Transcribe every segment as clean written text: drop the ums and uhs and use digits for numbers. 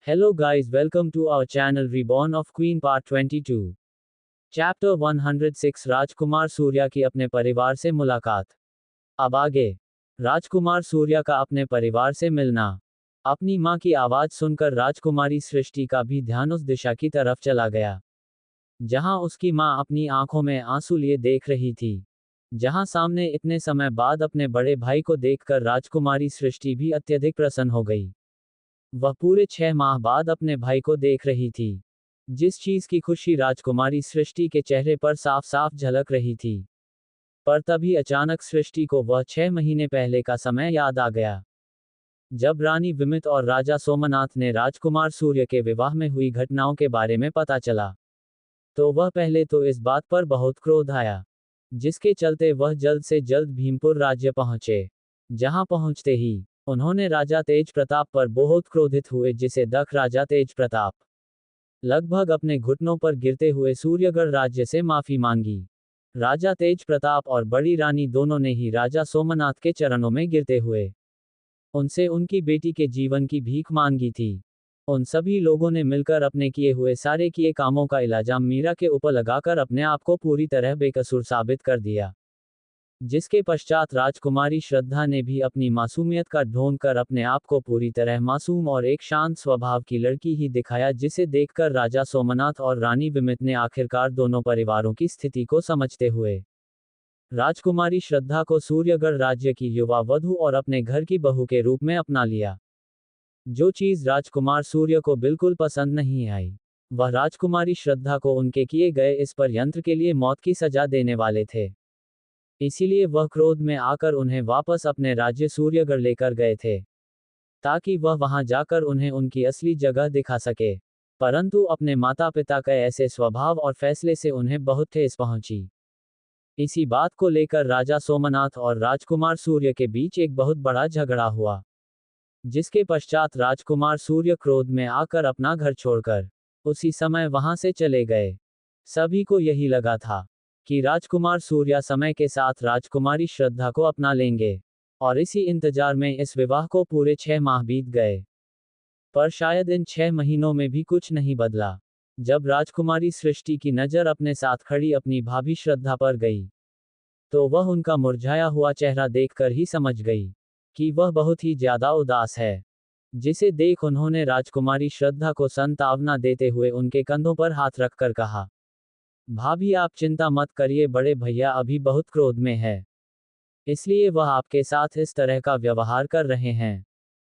Hello guys, welcome to our channel Reborn of Queen Part 22. Chapter 106 राजकुमार सूर्या की अपने परिवार से मुलाकात। अब आगे राजकुमार सूर्या का अपने परिवार से मिलना। अपनी मां की आवाज सुनकर राजकुमारी सृष्टि का भी ध्यान उस दिशा की तरफ चला गया जहां उसकी मां अपनी आंखों में आंसू लिए देख रही थी। जहां सामने इतने समय बाद अपने बड़े भाई को देखकर राजकुमारी सृष्टि भी अत्यधिक प्रसन्न हो गई। वह पूरे 6 माह बाद अपने भाई को देख रही थी। जिस चीज की खुशी राजकुमारी सृष्टि के चेहरे पर साफ साफ झलक रही थी। पर तभी अचानक सृष्टि को वह 6 महीने पहले का समय याद आ गया जब रानी विमित और राजा सोमनाथ ने राजकुमार सूर्य के विवाह में हुई घटनाओं के बारे में पता चला। तो वह पहले तो इस बात पर बहुत क्रोध आया जिसके चलते वह जल्द से जल्द भीमपुर राज्य पहुंचे। जहां पहुंचते ही उन्होंने राजा तेज प्रताप पर बहुत क्रोधित हुए जिसे दख राजा तेज प्रताप लगभग अपने घुटनों पर गिरते हुए सूर्यगढ़ राज्य से माफी मांगी। राजा तेज प्रताप और बड़ी रानी दोनों ने ही राजा सोमनाथ के चरणों में गिरते हुए उनसे उनकी बेटी के जीवन की भीख मांगी थी। उन सभी लोगों ने मिलकर अपने किए हुए सारे किए कामों का इल्जाम मीरा के ऊपर लगाकर अपने आप को पूरी तरह बेकसूर साबित कर दिया। जिसके पश्चात राजकुमारी श्रद्धा ने भी अपनी मासूमियत का ढोंग कर अपने आप को पूरी तरह मासूम और एक शांत स्वभाव की लड़की ही दिखाया जिसे देखकर राजा सोमनाथ और रानी विमित ने आखिरकार दोनों परिवारों की स्थिति को समझते हुए राजकुमारी श्रद्धा को सूर्यगढ़ राज्य की युवा वधू और अपने घर की बहू के रूप में अपना लिया। जो चीज राजकुमार सूर्य को बिल्कुल पसंद नहीं आई वह राजकुमारी श्रद्धा को उनके किए गए इस पर यंत्र के लिए मौत की सजा देने वाले थे। इसीलिए वह क्रोध में आकर उन्हें वापस अपने राज्य सूर्यगढ़ लेकर गए थे ताकि वह वहां जाकर उन्हें उनकी असली जगह दिखा सके। परंतु अपने माता पिता के ऐसे स्वभाव और फैसले से उन्हें बहुत ठेस पहुंची। इसी बात को लेकर राजा सोमनाथ और राजकुमार सूर्य के बीच एक बहुत बड़ा झगड़ा हुआ जिसके पश्चात राजकुमार सूर्य क्रोध में आकर अपना घर छोड़कर उसी समय वहां से चले गए। सभी को यही लगा था कि राजकुमार सूर्या समय के साथ राजकुमारी श्रद्धा को अपना लेंगे और इसी इंतजार में इस विवाह को पूरे 6 माह बीत गए। पर शायद इन 6 महीनों में भी कुछ नहीं बदला। जब राजकुमारी सृष्टि की नजर अपने साथ खड़ी अपनी भाभी श्रद्धा पर गई तो वह उनका मुरझाया हुआ चेहरा देखकर ही समझ गई कि वह बहुत ही ज्यादा उदास है। जिसे देख उन्होंने राजकुमारी श्रद्धा को सांत्वना देते हुए उनके कंधों पर हाथ रखकर कहा, भाभी आप चिंता मत करिए, बड़े भैया अभी बहुत क्रोध में है इसलिए वह आपके साथ इस तरह का व्यवहार कर रहे हैं।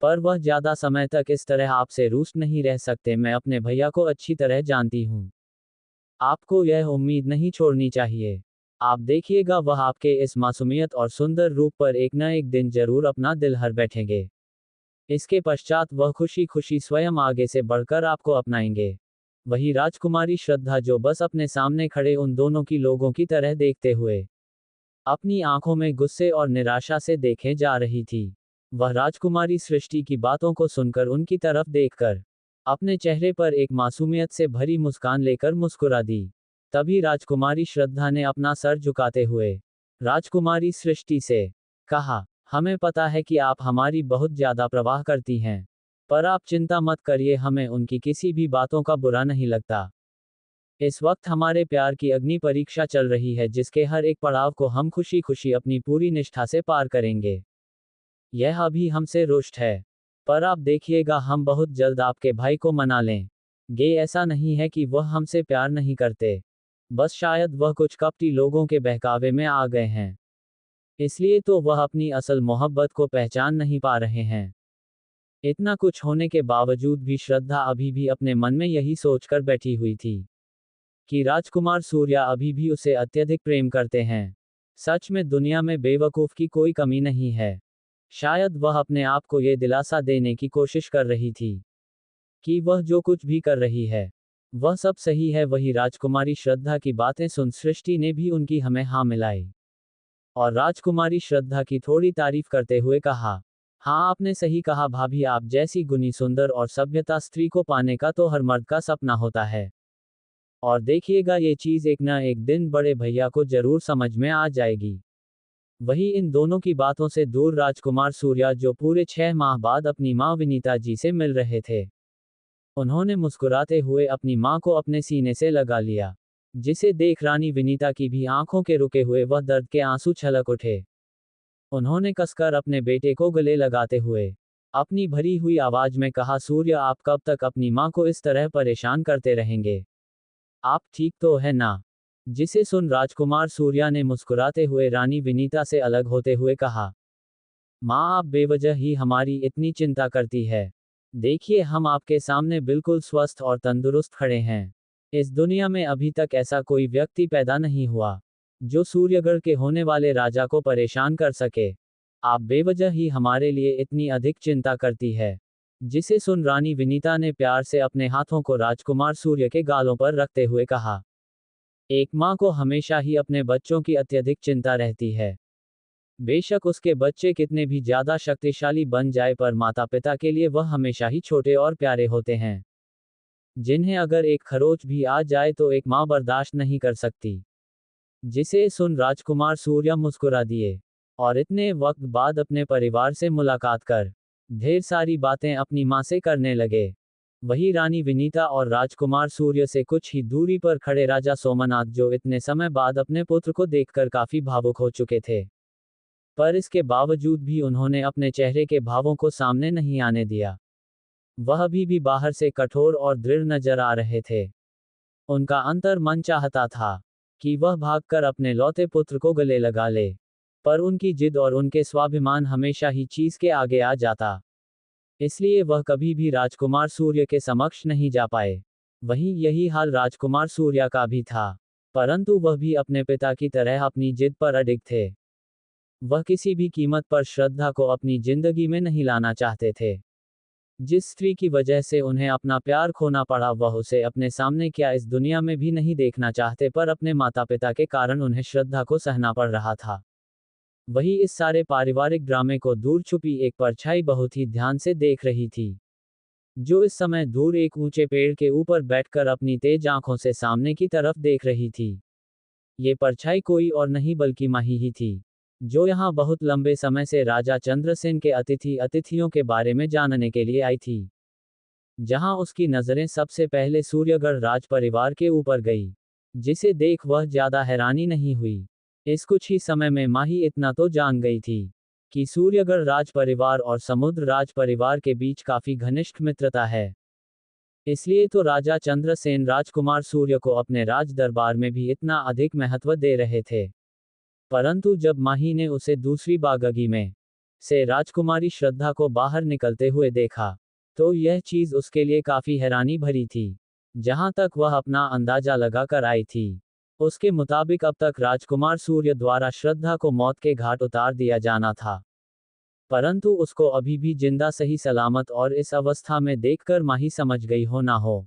पर वह ज्यादा समय तक इस तरह आपसे रूठ नहीं रह सकते। मैं अपने भैया को अच्छी तरह जानती हूँ। आपको यह उम्मीद नहीं छोड़नी चाहिए। आप देखिएगा वह आपके इस मासूमियत और सुंदर रूप पर एक न एक दिन जरूर अपना दिल हर बैठेंगे। इसके पश्चात वह खुशी खुशी स्वयं आगे से बढ़कर आपको अपनाएंगे। वही राजकुमारी श्रद्धा जो बस अपने सामने खड़े उन दोनों की लोगों की तरह देखते हुए अपनी आंखों में गुस्से और निराशा से देखे जा रही थी। वह राजकुमारी सृष्टि की बातों को सुनकर उनकी तरफ देखकर अपने चेहरे पर एक मासूमियत से भरी मुस्कान लेकर मुस्कुरा दी। तभी राजकुमारी श्रद्धा ने अपना सर झुकाते हुए राजकुमारी सृष्टि से कहा, हमें पता है कि आप हमारी बहुत ज्यादा परवाह करती हैं, पर आप चिंता मत करिए, हमें उनकी किसी भी बातों का बुरा नहीं लगता। इस वक्त हमारे प्यार की अग्नि परीक्षा चल रही है जिसके हर एक पड़ाव को हम खुशी खुशी अपनी पूरी निष्ठा से पार करेंगे। यह अभी हमसे रुष्ट है पर आप देखिएगा हम बहुत जल्द आपके भाई को मना लेंगे। ऐसा नहीं है कि वह हमसे प्यार नहीं करते, बस शायद वह कुछ कपटी लोगों के बहकावे में आ गए हैं, इसलिए तो वह अपनी असल मोहब्बत को पहचान नहीं पा रहे हैं। इतना कुछ होने के बावजूद भी श्रद्धा अभी भी अपने मन में यही सोचकर बैठी हुई थी कि राजकुमार सूर्या अभी भी उसे अत्यधिक प्रेम करते हैं। सच में दुनिया में बेवकूफ की कोई कमी नहीं है। शायद वह अपने आप को ये दिलासा देने की कोशिश कर रही थी कि वह जो कुछ भी कर रही है वह सब सही है। वही राजकुमारी श्रद्धा की बातें सुन सृष्टि ने भी उनकी हमें हाँ मिलाई और राजकुमारी श्रद्धा की थोड़ी तारीफ करते हुए कहा, हाँ आपने सही कहा भाभी, आप जैसी गुणी सुंदर और सभ्यता स्त्री को पाने का तो हर मर्द का सपना होता है। और देखिएगा ये चीज एक न एक दिन बड़े भैया को जरूर समझ में आ जाएगी। वही इन दोनों की बातों से दूर राजकुमार सूर्या जो पूरे 6 माह बाद अपनी मां विनीता जी से मिल रहे थे उन्होंने मुस्कुराते हुए अपनी मां को अपने सीने से लगा लिया, जिसे देख रानी विनीता की भी आंखों के रुके हुए वह दर्द के आंसू छलक उठे। उन्होंने कसकर अपने बेटे को गले लगाते हुए अपनी भरी हुई आवाज में कहा, सूर्य, आप कब तक अपनी मां को इस तरह परेशान करते रहेंगे? आप ठीक तो है ना? जिसे सुन राजकुमार सूर्या ने मुस्कुराते हुए रानी विनीता से अलग होते हुए कहा, माँ, आप बेवजह ही हमारी इतनी चिंता करती है। देखिए, हम आपके सामने बिल्कुल स्वस्थ और तंदुरुस्त खड़े हैं। इस दुनिया में अभी तक ऐसा कोई व्यक्ति पैदा नहीं हुआ जो सूर्यगढ़ के होने वाले राजा को परेशान कर सके। आप बेवजह ही हमारे लिए इतनी अधिक चिंता करती है। जिसे सुन रानी विनीता ने प्यार से अपने हाथों को राजकुमार सूर्य के गालों पर रखते हुए कहा, एक माँ को हमेशा ही अपने बच्चों की अत्यधिक चिंता रहती है। बेशक उसके बच्चे कितने भी ज्यादा शक्तिशाली बन जाए, पर माता पिता के लिए वह हमेशा ही छोटे और प्यारे होते हैं, जिन्हें अगर एक खरोच भी आ जाए तो एक माँ बर्दाश्त नहीं कर सकती। जिसे सुन राजकुमार सूर्या मुस्कुरा दिए और इतने वक्त बाद अपने परिवार से मुलाकात कर ढेर सारी बातें अपनी माँ से करने लगे। वही रानी विनीता और राजकुमार सूर्य से कुछ ही दूरी पर खड़े राजा सोमनाथ, जो इतने समय बाद अपने पुत्र को देखकर काफी भावुक हो चुके थे, पर इसके बावजूद भी उन्होंने अपने चेहरे के भावों को सामने नहीं आने दिया। वह अभी भी बाहर से कठोर और दृढ़ नजर आ रहे थे। उनका अंतर मन चाहता था कि वह भागकर अपने लौते पुत्र को गले लगा ले, पर उनकी जिद और उनके स्वाभिमान हमेशा ही चीज के आगे आ जाता, इसलिए वह कभी भी राजकुमार सूर्य के समक्ष नहीं जा पाए। वहीं यही हाल राजकुमार सूर्या का भी था, परंतु वह भी अपने पिता की तरह अपनी जिद पर अडिग थे। वह किसी भी कीमत पर श्रद्धा को अपनी जिंदगी में नहीं लाना चाहते थे। जिस स्त्री की वजह से उन्हें अपना प्यार खोना पड़ा, वह उसे अपने सामने क्या इस दुनिया में भी नहीं देखना चाहते, पर अपने माता पिता के कारण उन्हें श्रद्धा को सहना पड़ रहा था। वही इस सारे पारिवारिक ड्रामे को दूर छुपी एक परछाई बहुत ही ध्यान से देख रही थी, जो इस समय दूर एक ऊंचे पेड़ के ऊपर बैठकर अपनी तेज आंखों से सामने की तरफ देख रही थी। ये परछाई कोई और नहीं बल्कि माही ही थी, जो यहाँ बहुत लंबे समय से राजा चंद्रसेन के अतिथियों के बारे में जानने के लिए आई थी। जहाँ उसकी नजरें सबसे पहले सूर्यगढ़ राज परिवार के ऊपर गई, जिसे देख वह ज्यादा हैरानी नहीं हुई। इस कुछ ही समय में माही इतना तो जान गई थी कि सूर्यगढ़ राज परिवार और समुद्र राज परिवार के बीच काफी घनिष्ठ मित्रता है। इसलिए तो राजा चंद्रसेन राजकुमार सूर्य को अपने राज दरबार में भी इतना अधिक महत्व दे रहे थे। परंतु जब माही ने उसे दूसरी बागगी में से राजकुमारी श्रद्धा को बाहर निकलते हुए देखा, तो यह चीज उसके लिए काफी हैरानी भरी थी। जहां तक वह अपना अंदाजा लगा कर आई थी, उसके मुताबिक अब तक राजकुमार सूर्य द्वारा श्रद्धा को मौत के घाट उतार दिया जाना था, परंतु उसको अभी भी जिंदा सही सलामत और इस अवस्था में देखकर माही समझ गई हो ना हो,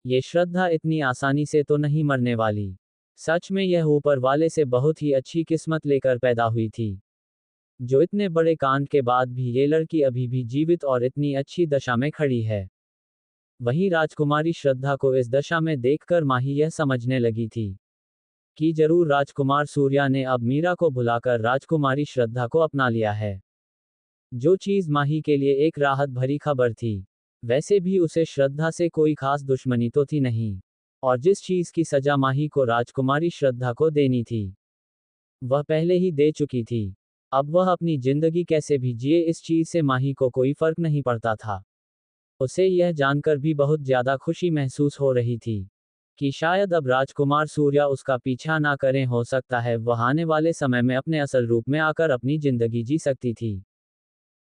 ये श्रद्धा इतनी आसानी से तो नहीं मरने वाली। सच में यह ऊपर वाले से बहुत ही अच्छी किस्मत लेकर पैदा हुई थी, जो इतने बड़े कांड के बाद भी ये लड़की अभी भी जीवित और इतनी अच्छी दशा में खड़ी है। वहीं राजकुमारी श्रद्धा को इस दशा में देखकर माही यह समझने लगी थी कि जरूर राजकुमार सूर्या ने अब मीरा को भुलाकर राजकुमारी श्रद्धा को अपना लिया है, जो चीज माही के लिए एक राहत भरी खबर थी। वैसे भी उसे श्रद्धा से कोई खास दुश्मनी तो थी नहीं, और जिस चीज की सजा माही को राजकुमारी श्रद्धा को देनी थी, वह पहले ही दे चुकी थी। अब वह अपनी जिंदगी कैसे भी जिए, इस चीज से माही को कोई फर्क नहीं पड़ता था। उसे यह जानकर भी बहुत ज्यादा खुशी महसूस हो रही थी कि शायद अब राजकुमार सूर्या उसका पीछा ना करें, हो सकता है वह आने वाले समय में अपने असल रूप में आकर अपनी जिंदगी जी सकती थी।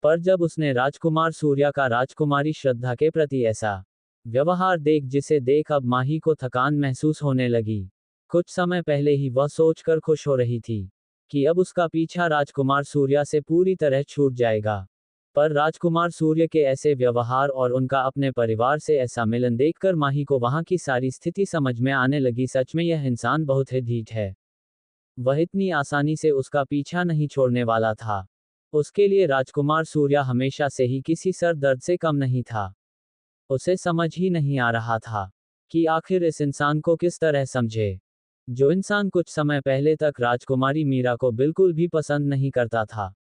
पर जब उसने राजकुमार सूर्या का राजकुमारी श्रद्धा के प्रति ऐसा व्यवहार जिसे देख अब माही को थकान महसूस होने लगी। कुछ समय पहले ही वह सोचकर खुश हो रही थी कि अब उसका पीछा राजकुमार सूर्या से पूरी तरह छूट जाएगा, पर राजकुमार सूर्य के ऐसे व्यवहार और उनका अपने परिवार से ऐसा मिलन देखकर माही को वहां की सारी स्थिति समझ में आने लगी। सच में यह इंसान बहुत ही ढीठ है। वह इतनी आसानी से उसका पीछा नहीं छोड़ने वाला था। उसके लिए राजकुमार सूर्या हमेशा से ही किसी सर दर्द से कम नहीं था। उसे समझ ही नहीं आ रहा था कि आखिर इस इंसान को किस तरह समझे, जो इंसान कुछ समय पहले तक राजकुमारी मीरा को बिल्कुल भी पसंद नहीं करता था,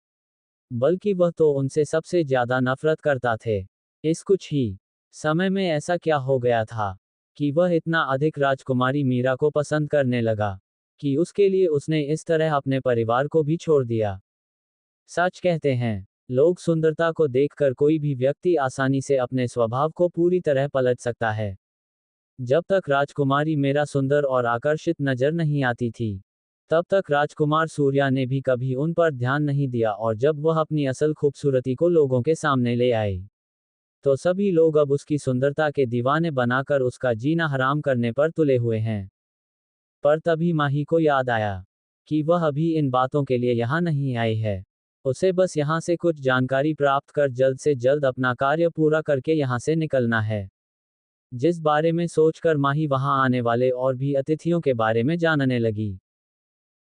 बल्कि वह तो उनसे सबसे ज्यादा नफरत करता थे। इस कुछ ही समय में ऐसा क्या हो गया था कि वह इतना अधिक राजकुमारी मीरा को पसंद करने लगा कि उसके लिए उसने इस तरह अपने परिवार को भी छोड़ दिया। सच कहते हैं, लोग सुंदरता को देखकर कोई भी व्यक्ति आसानी से अपने स्वभाव को पूरी तरह पलट सकता है। जब तक राजकुमारी मीरा सुंदर और आकर्षित नजर नहीं आती थी, तब तक राजकुमार सूर्या ने भी कभी उन पर ध्यान नहीं दिया, और जब वह अपनी असल खूबसूरती को लोगों के सामने ले आए, तो सभी लोग अब उसकी सुंदरता के दीवाने बनाकर उसका जीना हराम करने पर तुले हुए हैं। पर तभी माही को याद आया कि वह अभी इन बातों के लिए यहाँ नहीं आई है। उसे बस यहाँ से कुछ जानकारी प्राप्त कर जल्द से जल्द अपना कार्य पूरा करके यहाँ से निकलना है। जिस बारे में सोचकर माही वहां आने वाले और भी अतिथियों के बारे में जानने लगी।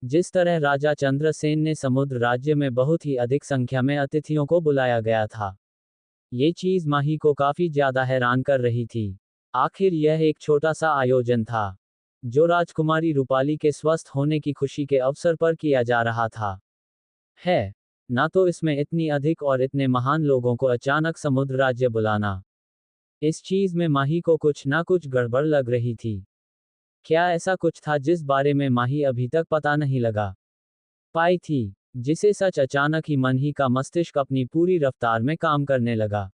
जिस तरह राजा चंद्रसेन ने समुद्र राज्य में बहुत ही अधिक संख्या में अतिथियों को बुलाया गया था, ये चीज माही को काफी ज्यादा हैरान कर रही थी। आखिर यह एक छोटा सा आयोजन था, जो राजकुमारी रूपाली के स्वस्थ होने की खुशी के अवसर पर किया जा रहा था। है ना, तो इसमें इतनी अधिक और इतने महान लोगों को अचानक समुद्र राज्य बुलाना, इस चीज में माही को कुछ ना कुछ गड़बड़ लग रही थी। क्या ऐसा कुछ था जिस बारे में माही अभी तक पता नहीं लगा पाई थी, जिसे सच अचानक ही मन ही का मस्तिष्क अपनी पूरी रफ्तार में काम करने लगा।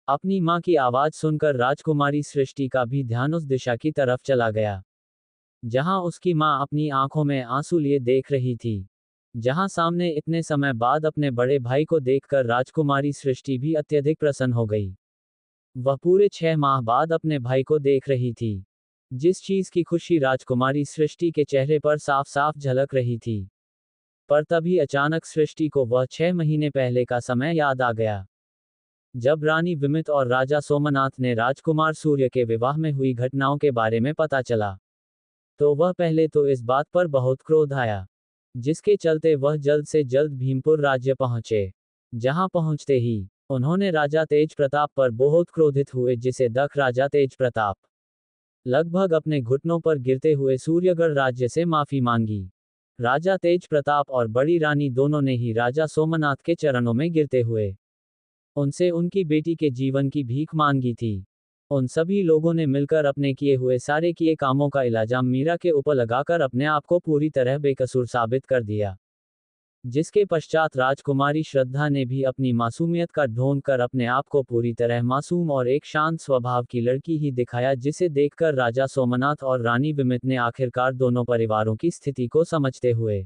अपनी माँ की आवाज सुनकर राजकुमारी सृष्टि का भी ध्यान उस दिशा की तरफ चला गया, जहां उसकी माँ अपनी आंखों में आंसू लिए देख रही थी। जहां सामने इतने समय बाद अपने बड़े भाई को देखकर राजकुमारी सृष्टि भी अत्यधिक प्रसन्न हो गई। वह पूरे 6 माह बाद अपने भाई को देख रही थी, जिस चीज की खुशी राजकुमारी सृष्टि के चेहरे पर साफ साफ झलक रही थी। पर तभी अचानक सृष्टि को वह 6 महीने पहले का समय याद आ गया, जब रानी विमित और राजा सोमनाथ ने राजकुमार सूर्य के विवाह में हुई घटनाओं के बारे में पता चला। तो वह पहले तो इस बात पर बहुत क्रोध आया, जिसके चलते वह जल्द से जल्द भीमपुर राज्य पहुंचे। जहां पहुंचते ही उन्होंने राजा तेज प्रताप पर बहुत क्रोधित हुए, जिसे दख राजा तेज प्रताप लगभग अपने घुटनों पर गिरते हुए सूर्यगढ़ राज्य से माफी मांगी। राजा तेज प्रताप और बड़ी रानी दोनों ने ही राजा सोमनाथ के चरणों में गिरते हुए उनसे उनकी बेटी के जीवन की भीख मांगी थी। उन सभी लोगों ने मिलकर अपने किए किए कामों का इल्जाम मीरा के ऊपर लगाकर अपने आप को पूरी तरह बेकसूर साबित कर दिया, जिसके पश्चात राजकुमारी श्रद्धा ने भी अपनी मासूमियत का ढोंग कर अपने आप को पूरी तरह मासूम और एक शांत स्वभाव की लड़की ही दिखाया, जिसे देखकर राजा सोमनाथ और रानी विमित ने आखिरकार दोनों परिवारों की स्थिति को समझते हुए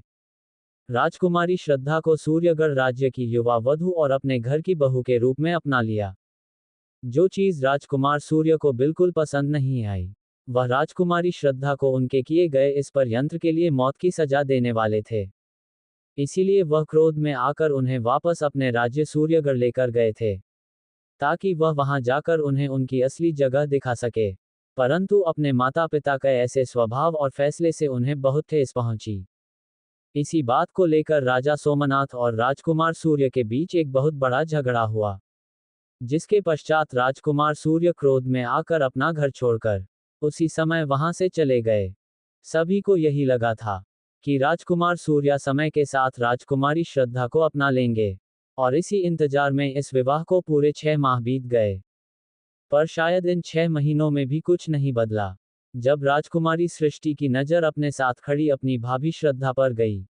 राजकुमारी श्रद्धा को सूर्यगढ़ राज्य की युवा वधू और अपने घर की बहू के रूप में अपना लिया। जो चीज राजकुमार सूर्य को बिल्कुल पसंद नहीं आई, वह राजकुमारी श्रद्धा को उनके किए गए इस परयंत्र के लिए मौत की सजा देने वाले थे। इसीलिए वह क्रोध में आकर उन्हें वापस अपने राज्य सूर्यगढ़ लेकर गए थे, ताकि वह वहां जाकर उन्हें उनकी असली जगह दिखा सके। परंतु अपने माता पिता के ऐसे स्वभाव और फैसले से उन्हें बहुत ठेस पहुंची। इसी बात को लेकर राजा सोमनाथ और राजकुमार सूर्य के बीच एक बहुत बड़ा झगड़ा हुआ, जिसके पश्चात राजकुमार सूर्य क्रोध में आकर अपना घर छोड़कर उसी समय वहां से चले गए। सभी को यही लगा था कि राजकुमार सूर्या समय के साथ राजकुमारी श्रद्धा को अपना लेंगे, और इसी इंतजार में इस विवाह को पूरे 6 माह बीत गए। पर शायद इन 6 महीनों में भी कुछ नहीं बदला। जब राजकुमारी सृष्टि की नजर अपने साथ खड़ी अपनी भाभी श्रद्धा पर गई,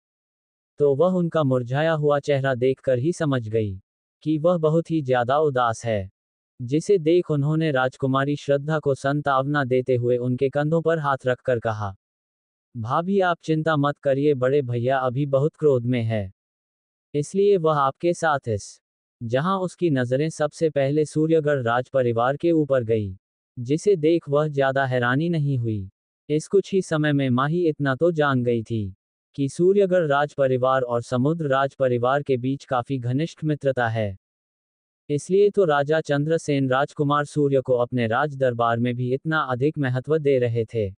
तो वह उनका मुरझाया हुआ चेहरा देखकर ही समझ गई कि वह बहुत ही ज्यादा उदास है, जिसे देख उन्होंने राजकुमारी श्रद्धा को सांत्वना देते हुए उनके कंधों पर हाथ रखकर कहा, भाभी आप चिंता मत करिए, बड़े भैया अभी बहुत क्रोध में है, इसलिए वह आपके साथ इस। जहां उसकी नजरें सबसे पहले सूर्यगढ़ राज परिवार के ऊपर गई, जिसे देख वह ज्यादा हैरानी नहीं हुई। इस कुछ ही समय में माही इतना तो जान गई थी कि सूर्यगढ़ राज परिवार और समुद्र राज परिवार के बीच काफी घनिष्ठ मित्रता है। इसलिए तो राजा चंद्रसेन राजकुमार सूर्य को अपने राज दरबार में भी इतना अधिक महत्व दे रहे थे।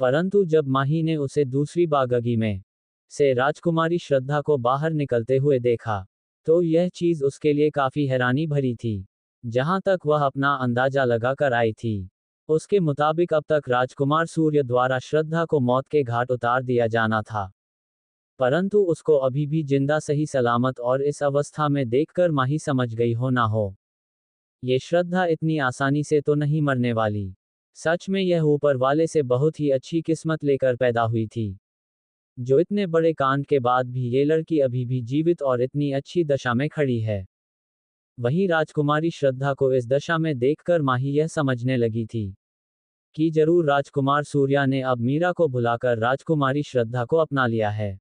परंतु जब माही ने उसे दूसरी बागगी में से राजकुमारी श्रद्धा को बाहर निकलते हुए देखा, तो यह चीज उसके लिए काफी हैरानी भरी थी। जहां तक वह अपना अंदाजा लगा कर आई थी, उसके मुताबिक अब तक राजकुमार सूर्य द्वारा श्रद्धा को मौत के घाट उतार दिया जाना था, परंतु उसको अभी भी जिंदा सही सलामत और इस अवस्था में देखकर माही समझ गई हो ना हो ये श्रद्धा इतनी आसानी से तो नहीं मरने वाली। सच में यह ऊपर वाले से बहुत ही अच्छी किस्मत लेकर पैदा हुई थी, जो इतने बड़े कांड के बाद भी ये लड़की अभी भी जीवित और इतनी अच्छी दशा में खड़ी है। वहीं राजकुमारी श्रद्धा को इस दशा में देखकर माही यह समझने लगी थी कि जरूर राजकुमार सूर्या ने अब मीरा को भुलाकर राजकुमारी श्रद्धा को अपना लिया है,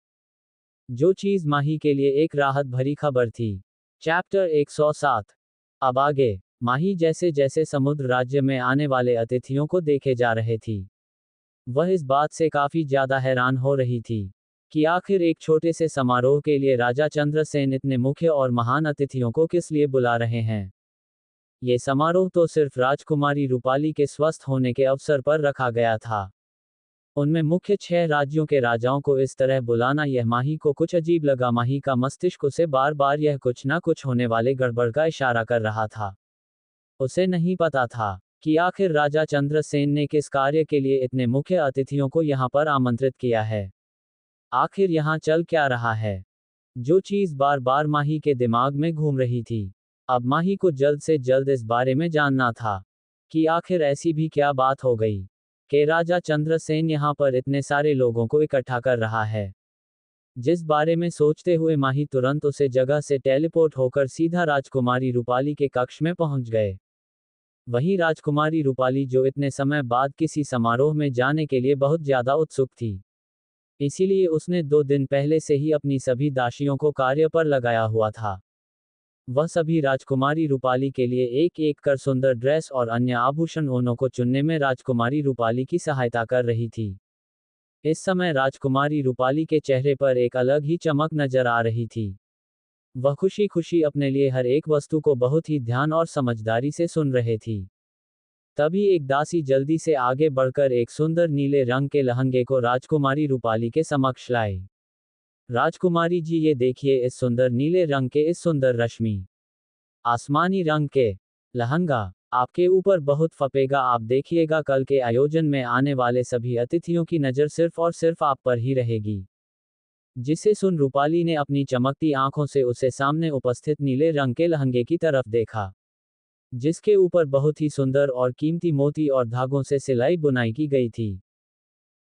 जो चीज माही के लिए एक राहत भरी खबर थी। चैप्टर 107। अब आगे। माही जैसे जैसे समुद्र राज्य में आने वाले अतिथियों को देखे जा रहे थी, वह इस बात से काफी ज्यादा हैरान हो रही थी कि आखिर एक छोटे से समारोह के लिए राजा चंद्रसेन इतने मुख्य और महान अतिथियों को किस लिए बुला रहे हैं। ये समारोह तो सिर्फ राजकुमारी रूपाली के स्वस्थ होने के अवसर पर रखा गया था। उनमें मुख्य 6 राज्यों के राजाओं को इस तरह बुलाना यह माही को कुछ अजीब लगा। माही का मस्तिष्क उसे बार बार यह कुछ ना कुछ होने वाले गड़बड़ का इशारा कर रहा था। उसे नहीं पता था कि आखिर राजा चंद्रसेन ने किस कार्य के लिए इतने मुख्य अतिथियों को यहाँ पर आमंत्रित किया है। आखिर यहाँ चल क्या रहा है, जो चीज बार बार माही के दिमाग में घूम रही थी। अब माही को जल्द से जल्द इस बारे में जानना था कि आखिर ऐसी भी क्या बात हो गई कि राजा चंद्रसेन यहाँ पर इतने सारे लोगों को इकट्ठा कर रहा है। जिस बारे में सोचते हुए माही तुरंत उसे जगह से टेलीपोर्ट होकर सीधा राजकुमारी रूपाली के कक्ष में पहुंच गए। वहीं राजकुमारी रूपाली, जो इतने समय बाद किसी समारोह में जाने के लिए बहुत ज्यादा उत्सुक थी, इसीलिए उसने 2 दिन पहले से ही अपनी सभी दासियों को कार्य पर लगाया हुआ था। वह सभी राजकुमारी रूपाली के लिए एक एक कर सुंदर ड्रेस और अन्य आभूषण उन्हों को चुनने में राजकुमारी रूपाली की सहायता कर रही थी। इस समय राजकुमारी रूपाली के चेहरे पर एक अलग ही चमक नजर आ रही थी। वह खुशी खुशी अपने लिए हर एक वस्तु को बहुत ही ध्यान और समझदारी से सुन रहे थी। तभी एक दासी जल्दी से आगे बढ़कर एक सुंदर नीले रंग के लहंगे को राजकुमारी रूपाली के समक्ष लाई। राजकुमारी जी, ये देखिए, इस सुंदर नीले रंग के इस सुंदर रश्मि आसमानी रंग के लहंगा आपके ऊपर बहुत फपेगा। आप देखिएगा, कल के आयोजन में आने वाले सभी अतिथियों की नज़र सिर्फ और सिर्फ आप पर ही रहेगी। जिसे सुन रूपाली ने अपनी चमकती आंखों से उसे सामने उपस्थित नीले रंग के लहंगे की तरफ देखा, जिसके ऊपर बहुत ही सुंदर और कीमती मोती और धागों से सिलाई बुनाई की गई थी,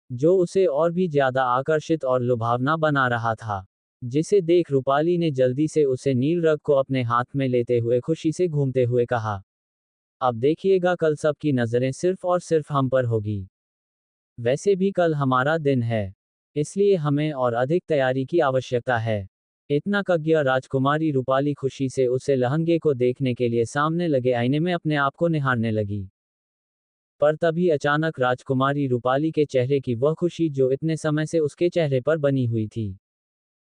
जो उसे और भी ज्यादा आकर्षित और लुभावना बना रहा था। जिसे देख रूपाली ने जल्दी से उसे नील रंग को अपने हाथ में लेते हुए खुशी से घूमते हुए कहा, अब देखिएगा, कल सबकी नजरें सिर्फ और सिर्फ हम पर होगी। वैसे भी कल हमारा दिन है, इसलिए हमें और अधिक तैयारी की आवश्यकता है। इतना कह राजकुमारी रूपाली खुशी से उसे लहंगे को देखने के लिए सामने लगे आईने में अपने आप को निहारने लगी। पर तभी अचानक राजकुमारी रूपाली के चेहरे की वह खुशी जो इतने समय से उसके चेहरे पर बनी हुई थी,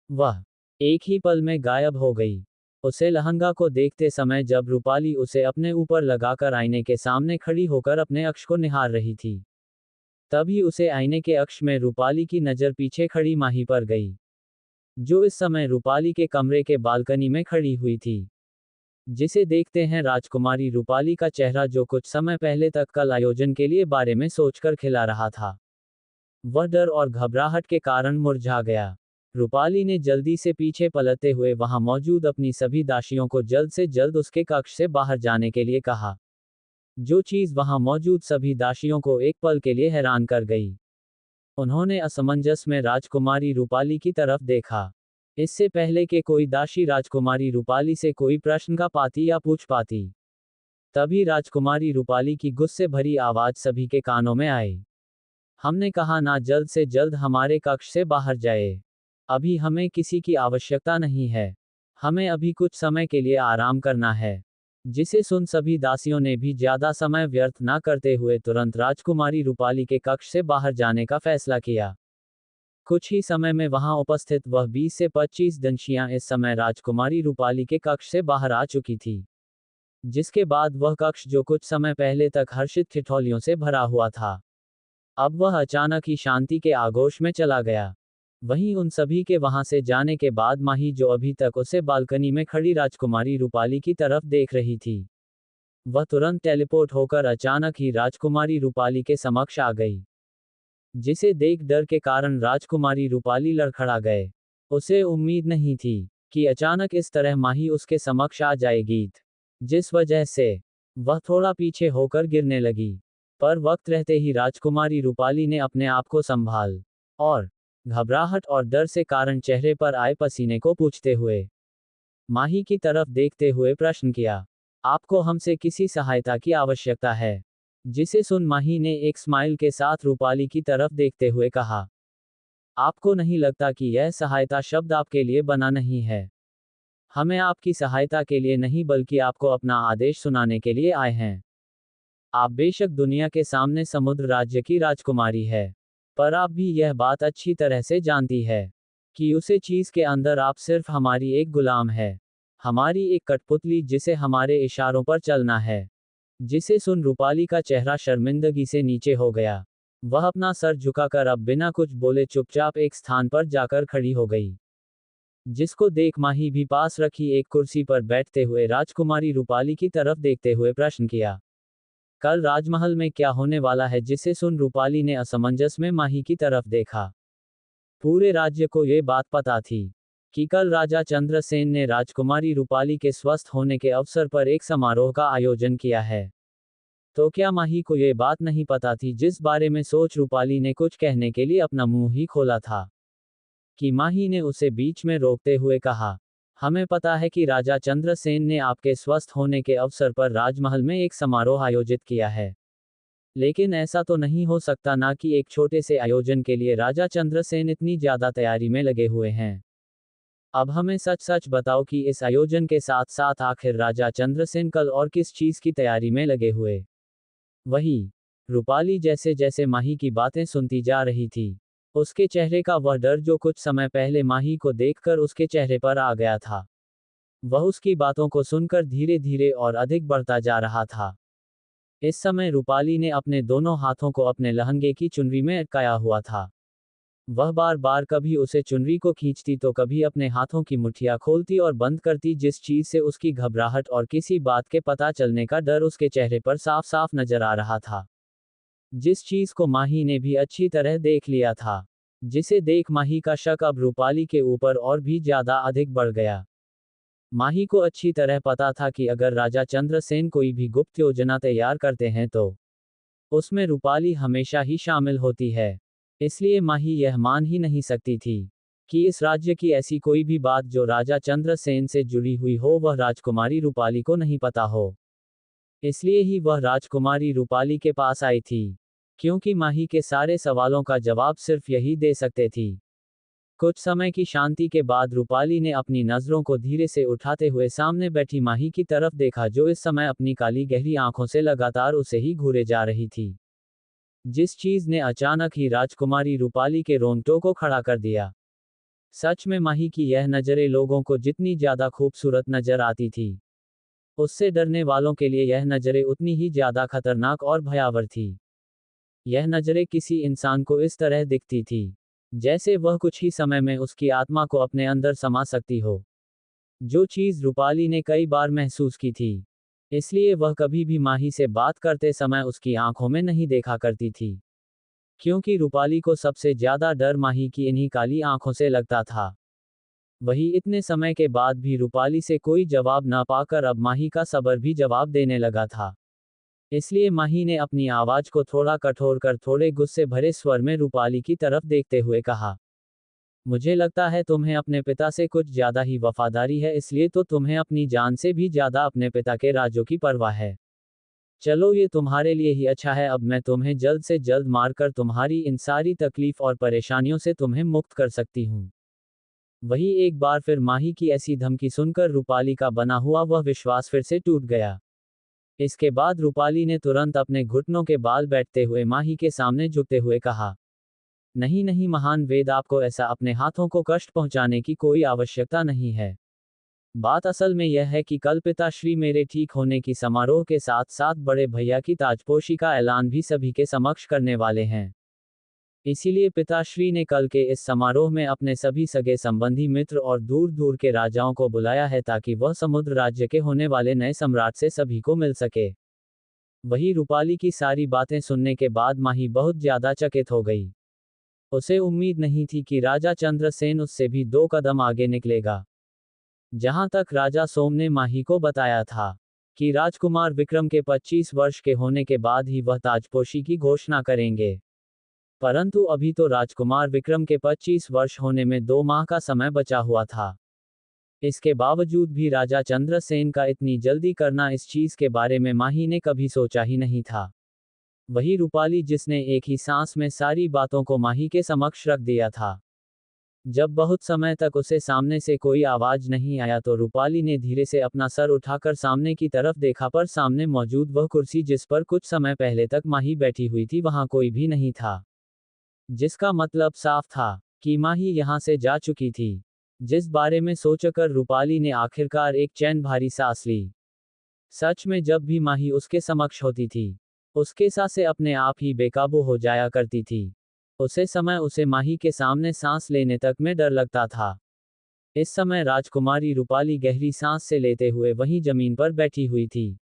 वह एक ही पल में गायब हो गई। उसे लहंगा को देखते समय जब रूपाली उसे अपने ऊपर लगाकर आईने के सामने खड़ी होकर अपने अक्ष को निहार रही थी, तभी उसे आईने के अक्ष में रूपाली की नज़र पीछे खड़ी माही पर गई, जो इस समय रूपाली के कमरे के बालकनी में खड़ी हुई थी। जिसे देखते हैं राजकुमारी रूपाली का चेहरा, जो कुछ समय पहले तक कल आयोजन के लिए बारे में सोचकर खिला रहा था, वह डर और घबराहट के कारण मुरझा गया। रूपाली ने जल्दी से पीछे पलटते हुए वहां मौजूद अपनी सभी दासियों को जल्द से जल्द उसके कक्ष से बाहर जाने के लिए कहा, जो चीज वहां मौजूद सभी दासियों को एक पल के लिए हैरान कर गई। उन्होंने असमंजस में राजकुमारी रूपाली की तरफ देखा, इससे पहले कि कोई दासी राजकुमारी रूपाली से कोई प्रश्न का पाती या पूछ पाती। तभी राजकुमारी रूपाली की गुस्से भरी आवाज सभी के कानों में आई, हमने कहा ना, जल्द से जल्द हमारे कक्ष से बाहर जाए। अभी हमें किसी की आवश्यकता नहीं है, हमें अभी कुछ समय के लिए आराम करना है। जिसे सुन सभी दासियों ने भी ज्यादा समय व्यर्थ न करते हुए तुरंत राजकुमारी रूपाली के कक्ष से बाहर जाने का फैसला किया। कुछ ही समय में वहां उपस्थित वह 20 से 25 दंशियां इस समय राजकुमारी रूपाली के कक्ष से बाहर आ चुकी थी, जिसके बाद वह कक्ष जो कुछ समय पहले तक हर्षित ठिठोलियों से भरा हुआ था, अब वह अचानक ही शांति के आगोश में चला गया। वहीं उन सभी के वहां से जाने के बाद माही, जो अभी तक उसे बालकनी में खड़ी राजकुमारी रूपाली की तरफ देख रही थी, वह तुरंत टेलीपोर्ट होकर अचानक ही राजकुमारी रूपाली के समक्ष आ गई। जिसे देख डर के कारण राजकुमारी रूपाली लड़खड़ा गए। उसे उम्मीद नहीं थी कि अचानक इस तरह माही उसके समक्ष आ जाएगी, जिस वजह से वह थोड़ा पीछे होकर गिरने लगी, पर वक्त रहते ही राजकुमारी रूपाली ने अपने आप को संभाल और घबराहट और डर से कारण चेहरे पर आए पसीने को पोंछते हुए माही की तरफ देखते हुए प्रश्न किया, आपको हमसे किसी सहायता की आवश्यकता है? जिसे सुन माही ने एक स्माइल के साथ रूपाली की तरफ देखते हुए कहा, आपको नहीं लगता कि यह सहायता शब्द आपके लिए बना नहीं है? हमें आपकी सहायता के लिए नहीं बल्कि आपको अपना आदेश सुनाने के लिए आए हैं। आप बेशक दुनिया के सामने समुद्र राज्य की राजकुमारी है, पर आप भी यह बात अच्छी तरह से जानती है कि उसे चीज के अंदर आप सिर्फ हमारी एक गुलाम है, हमारी एक कठपुतली जिसे हमारे इशारों पर चलना है। जिसे सुन रूपाली का चेहरा शर्मिंदगी से नीचे हो गया। वह अपना सर झुकाकर अब बिना कुछ बोले चुपचाप एक स्थान पर जाकर खड़ी हो गई। जिसको देख माही भी पास रखी एक कुर्सी पर बैठते हुए राजकुमारी रूपाली की तरफ देखते हुए प्रश्न किया, कल राजमहल में क्या होने वाला है? जिसे सुन रूपाली ने असमंजस में माही की तरफ देखा। पूरे राज्य को ये बात पता थी कि कल राजा चंद्रसेन ने राजकुमारी रूपाली के स्वस्थ होने के अवसर पर एक समारोह का आयोजन किया है। तो क्या माही को ये बात नहीं पता थी, जिस बारे में सोच रूपाली ने कुछ कहने के लिए अपना मुंह ही खोला था, कि माही ने उसे बीच में रोकते हुए कहा, हमें पता है कि राजा चंद्रसेन ने आपके स्वस्थ होने के अवसर पर राजमहल में एक समारोह आयोजित किया है। लेकिन ऐसा तो नहीं हो सकता ना कि एक छोटे से आयोजन के लिए राजा चंद्रसेन इतनी ज्यादा तैयारी में लगे हुए हैं। अब हमें सच सच बताओ कि इस आयोजन के साथ साथ आखिर राजा चंद्रसेन कल और किस चीज की तैयारी में लगे हुए। वही रूपाली जैसे जैसे माही की बातें सुनती जा रही थी, उसके चेहरे का वह डर जो कुछ समय पहले माही को देखकर उसके चेहरे पर आ गया था, वह उसकी बातों को सुनकर धीरे धीरे और अधिक बढ़ता जा रहा था। इस समय रूपाली ने अपने दोनों हाथों को अपने लहंगे की चुनरी में अटकाया हुआ था। वह बार बार कभी उसे चुनरी को खींचती तो कभी अपने हाथों की मुठ्ठियां खोलती और बंद करती, जिस चीज से उसकी घबराहट और किसी बात के पता चलने का डर उसके चेहरे पर साफ साफ नजर आ रहा था। जिस चीज को माही ने भी अच्छी तरह देख लिया था, जिसे देख माही का शक अब रूपाली के ऊपर और भी ज्यादा अधिक बढ़ गया। माही को अच्छी तरह पता था कि अगर राजा चंद्रसेन कोई भी गुप्त योजना तैयार करते हैं तो उसमें रूपाली हमेशा ही शामिल होती है। इसलिए माही यह मान ही नहीं सकती थी कि इस राज्य की ऐसी कोई भी बात जो राजा चंद्रसेन से जुड़ी हुई हो वह राजकुमारी रूपाली को नहीं पता हो। इसलिए ही वह राजकुमारी रूपाली के पास आई थी, क्योंकि माही के सारे सवालों का जवाब सिर्फ यही दे सकते थी। कुछ समय की शांति के बाद रूपाली ने अपनी नजरों को धीरे से उठाते हुए सामने बैठी माही की तरफ देखा, जो इस समय अपनी काली गहरी आंखों से लगातार उसे ही घूरे जा रही थी। जिस चीज ने अचानक ही राजकुमारी रूपाली के रोंगटों को खड़ा कर दिया। सच में माही की यह नजरें लोगों को जितनी ज्यादा खूबसूरत नजर आती थी, उससे डरने वालों के लिए यह नजरें उतनी ही ज्यादा खतरनाक और भयावह थी। यह नजरें किसी इंसान को इस तरह दिखती थी जैसे वह कुछ ही समय में उसकी आत्मा को अपने अंदर समा सकती हो। जो चीज रूपाली ने कई बार महसूस की थी, इसलिए वह कभी भी माही से बात करते समय उसकी आंखों में नहीं देखा करती थी, क्योंकि रूपाली को सबसे ज्यादा डर माही की इन्हीं काली आंखों से लगता था। वही इतने समय के बाद भी रूपाली से कोई जवाब न पाकर अब माही का सब्र भी जवाब देने लगा था। इसलिए माही ने अपनी आवाज को थोड़ा कठोर कर थोड़े गुस्से भरे स्वर में रूपाली की तरफ देखते हुए कहा, मुझे लगता है तुम्हें अपने पिता से कुछ ज्यादा ही वफादारी है, इसलिए तो तुम्हें अपनी जान से भी ज्यादा अपने पिता के राज्यों की परवाह है। चलो ये तुम्हारे लिए ही अच्छा है, अब मैं तुम्हें जल्द से जल्द मारकर तुम्हारी इन सारी तकलीफ और परेशानियों से तुम्हें मुक्त कर सकती हूँ। वही एक बार फिर माही की ऐसी धमकी सुनकर रूपाली का बना हुआ वह विश्वास फिर से टूट गया। इसके बाद रूपाली ने तुरंत अपने घुटनों के बाल बैठते हुए माही के सामने झुकते हुए कहा, नहीं नहीं महान वेद, आपको ऐसा अपने हाथों को कष्ट पहुंचाने की कोई आवश्यकता नहीं है। बात असल में यह है कि कल पिताश्री मेरे ठीक होने की समारोह के साथ साथ बड़े भैया की ताजपोशी का ऐलान भी सभी के समक्ष करने वाले हैं। इसीलिए पिताश्री ने कल के इस समारोह में अपने सभी सगे संबंधी मित्र और दूर दूर के राजाओं को बुलाया है, ताकि वह समुद्र राज्य के होने वाले नए सम्राट से सभी को मिल सके। वही रूपाली की सारी बातें सुनने के बाद माही बहुत ज्यादा चकित हो गई। उसे उम्मीद नहीं थी कि राजा चंद्रसेन उससे भी 2 कदम आगे निकलेगा। जहां तक राजा सोम ने माही को बताया था, कि राजकुमार विक्रम के 25 वर्ष के होने के बाद ही वह ताजपोशी की घोषणा करेंगे। परंतु अभी तो राजकुमार विक्रम के 25 वर्ष होने में 2 माह का समय बचा हुआ था। इसके बावजूद भी राजा चंद्रसेन का इतनी जल्दी करना, इस चीज के बारे में माही ने कभी सोचा ही नहीं था। वही रूपाली जिसने एक ही सांस में सारी बातों को माही के समक्ष रख दिया था। जब बहुत समय तक उसे सामने से कोई आवाज नहीं आया तो रूपाली ने धीरे से अपना सर उठाकर सामने की तरफ देखा, पर सामने मौजूद वह कुर्सी जिस पर कुछ समय पहले तक माही बैठी हुई थी, वहां कोई भी नहीं था। जिसका मतलब साफ था कि माही यहां से जा चुकी थी। जिस बारे में सोचकर रूपाली ने आखिरकार एक चैन भारी सांस ली। सच में जब भी माही उसके समक्ष होती थी, उसके सांसें अपने आप ही बेकाबू हो जाया करती थी। उसे समय उसे माही के सामने सांस लेने तक में डर लगता था। इस समय राजकुमारी रूपाली गहरी सांस से लेते हुए वहीं जमीन पर बैठी हुई थी।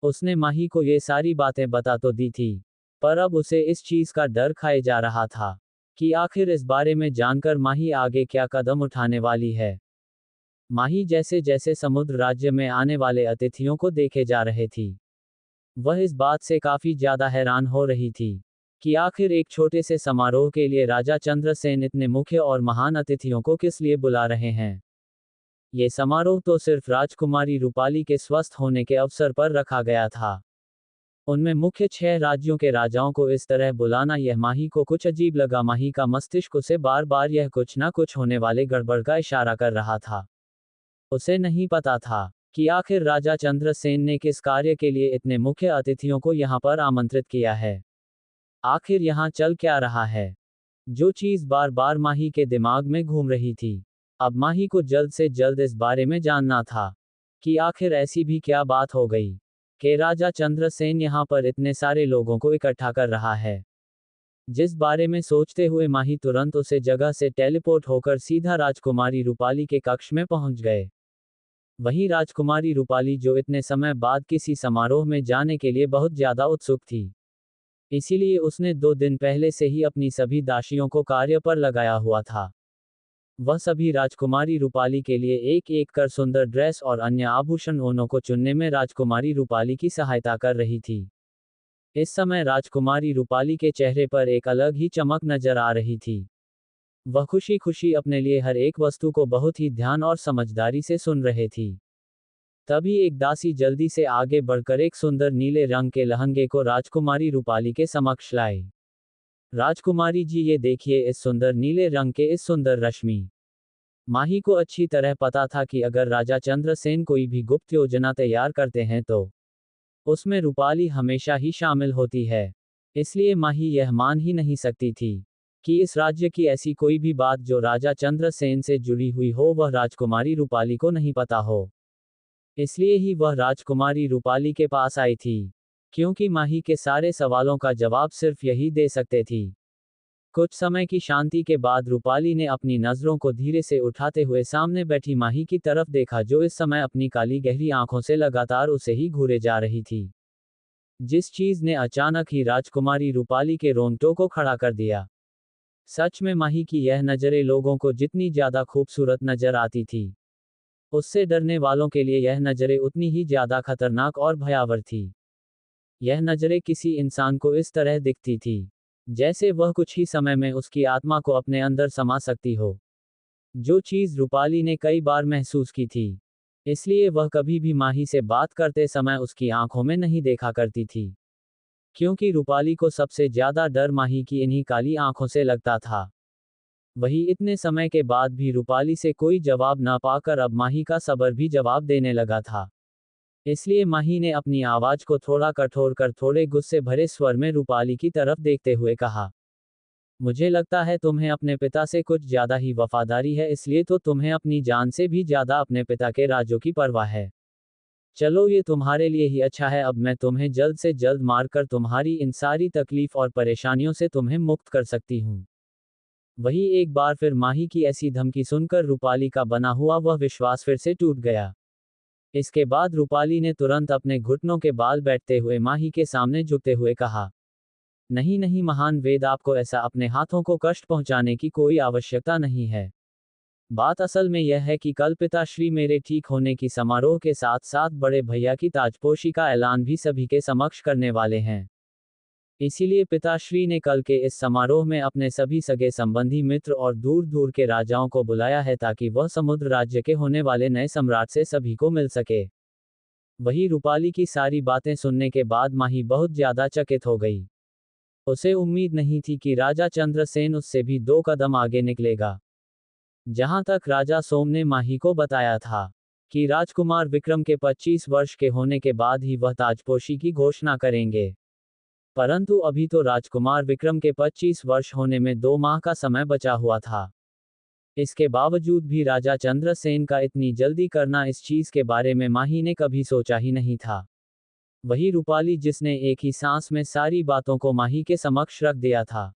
उसने माही को ये सारी बातें बता तो दी थी, पर अब उसे इस चीज का डर खाए जा रहा था कि आखिर इस बारे में जानकर माही आगे क्या कदम उठाने वाली है। माही जैसे जैसे समुद्र राज्य में आने वाले अतिथियों को देखे जा रहे थी, वह इस बात से काफी ज्यादा हैरान हो रही थी कि आखिर एक छोटे से समारोह के लिए राजा चंद्रसेन इतने मुख्य और महान अतिथियों को किस लिए बुला रहे हैं। ये समारोह तो सिर्फ राजकुमारी रूपाली के स्वस्थ होने के अवसर पर रखा गया था। उनमें मुख्य 6 राज्यों के राजाओं को इस तरह बुलाना, यह माही को कुछ अजीब लगा। माही का मस्तिष्क उसे बार बार यह कुछ ना कुछ होने वाले गड़बड़ का इशारा कर रहा था। उसे नहीं पता था कि आखिर राजा चंद्रसेन ने किस कार्य के लिए इतने मुख्य अतिथियों को यहाँ पर आमंत्रित किया है। आखिर यहाँ चल क्या रहा है, जो चीज बार बार माही के दिमाग में घूम रही थी। अब माही को जल्द से जल्द इस बारे में जानना था कि आखिर ऐसी भी क्या बात हो गई कि राजा चंद्रसेन यहाँ पर इतने सारे लोगों को इकट्ठा कर रहा है। जिस बारे में सोचते हुए माही तुरंत उसे जगह से टेलीपोर्ट होकर सीधा राजकुमारी रूपाली के कक्ष में पहुंच गए। वहीं राजकुमारी रूपाली, जो इतने समय बाद किसी समारोह में जाने के लिए बहुत ज्यादा उत्सुक थी, इसीलिए उसने 2 दिन पहले से ही अपनी सभी दासियों को कार्य पर लगाया हुआ था। वह सभी राजकुमारी रूपाली के लिए एक एक कर सुंदर ड्रेस और अन्य आभूषण ओनों को चुनने में राजकुमारी रूपाली की सहायता कर रही थी। इस समय राजकुमारी रूपाली के चेहरे पर एक अलग ही चमक नजर आ रही थी। वह खुशी खुशी अपने लिए हर एक वस्तु को बहुत ही ध्यान और समझदारी से सुन रहे थी। तभी एक दासी जल्दी से आगे बढ़कर एक सुंदर नीले रंग के लहंगे को राजकुमारी रूपाली के समक्ष लाई। राजकुमारी जी, ये देखिए इस सुंदर नीले रंग के इस सुंदर रश्मि। माही को अच्छी तरह पता था कि अगर राजा चंद्रसेन कोई भी गुप्त योजना तैयार करते हैं तो उसमें रूपाली हमेशा ही शामिल होती है। इसलिए माही यह मान ही नहीं सकती थी कि इस राज्य की ऐसी कोई भी बात जो राजा चंद्रसेन से जुड़ी हुई हो वह राजकुमारी रूपाली को नहीं पता हो। इसलिए ही वह राजकुमारी रूपाली के पास आई थी, क्योंकि माही के सारे सवालों का जवाब सिर्फ यही दे सकते थी। कुछ समय की शांति के बाद रूपाली ने अपनी नजरों को धीरे से उठाते हुए सामने बैठी माही की तरफ देखा, जो इस समय अपनी काली गहरी आंखों से लगातार उसे ही घूरे जा रही थी। जिस चीज ने अचानक ही राजकुमारी रूपाली के रोंगटों को खड़ा कर दिया। सच में माही की यह नजरें लोगों को जितनी ज्यादा खूबसूरत नजर आती थी, उससे डरने वालों के लिए यह नजरें उतनी ही ज्यादा खतरनाक और भयावह थी। यह नजरें किसी इंसान को इस तरह दिखती थी जैसे वह कुछ ही समय में उसकी आत्मा को अपने अंदर समा सकती हो, जो चीज रूपाली ने कई बार महसूस की थी। इसलिए वह कभी भी माही से बात करते समय उसकी आंखों में नहीं देखा करती थी, क्योंकि रूपाली को सबसे ज्यादा डर माही की इन्हीं काली आंखों से लगता था। वही इतने समय के बाद भी रूपाली से कोई जवाब न पाकर अब माही का सबर भी जवाब देने लगा था। इसलिए माही ने अपनी आवाज को थोड़ा कठोर कर थोड़े गुस्से भरे स्वर में रूपाली की तरफ देखते हुए कहा, मुझे लगता है तुम्हें अपने पिता से कुछ ज्यादा ही वफादारी है, इसलिए तो तुम्हें अपनी जान से भी ज्यादा अपने पिता के राज्यों की परवाह है। चलो, ये तुम्हारे लिए ही अच्छा है। अब मैं तुम्हें जल्द से जल्द मारकर तुम्हारी इन सारी तकलीफ और परेशानियों से तुम्हें मुक्त कर सकती हूँ। वही एक बार फिर माही की ऐसी धमकी सुनकर रूपाली का बना हुआ वह विश्वास फिर से टूट गया। इसके बाद रूपाली ने तुरंत अपने घुटनों के बाल बैठते हुए माही के सामने झुकते हुए कहा, नहीं नहीं महान वेद, आपको ऐसा अपने हाथों को कष्ट पहुंचाने की कोई आवश्यकता नहीं है। बात असल में यह है कि कल पिताश्री मेरे ठीक होने की समारोह के साथ साथ बड़े भैया की ताजपोशी का ऐलान भी सभी के समक्ष करने वाले हैं। इसीलिए पिताश्री ने कल के इस समारोह में अपने सभी सगे संबंधी मित्र और दूर दूर के राजाओं को बुलाया है ताकि वह समुद्र राज्य के होने वाले नए सम्राट से सभी को मिल सके। वही रूपाली की सारी बातें सुनने के बाद माही बहुत ज्यादा चकित हो गई। उसे उम्मीद नहीं थी कि राजा चंद्रसेन उससे भी 2 कदम आगे निकलेगा। जहां तक राजा सोम ने माही को बताया था कि राजकुमार विक्रम के 25 वर्ष के होने के बाद ही वह ताजपोशी की घोषणा करेंगे, परंतु अभी तो राजकुमार विक्रम के 25 वर्ष होने में 2 माह का समय बचा हुआ था। इसके बावजूद भी राजा चंद्रसेन का इतनी जल्दी करना, इस चीज के बारे में माही ने कभी सोचा ही नहीं था। वही रूपाली जिसने एक ही सांस में सारी बातों को माही के समक्ष रख दिया था।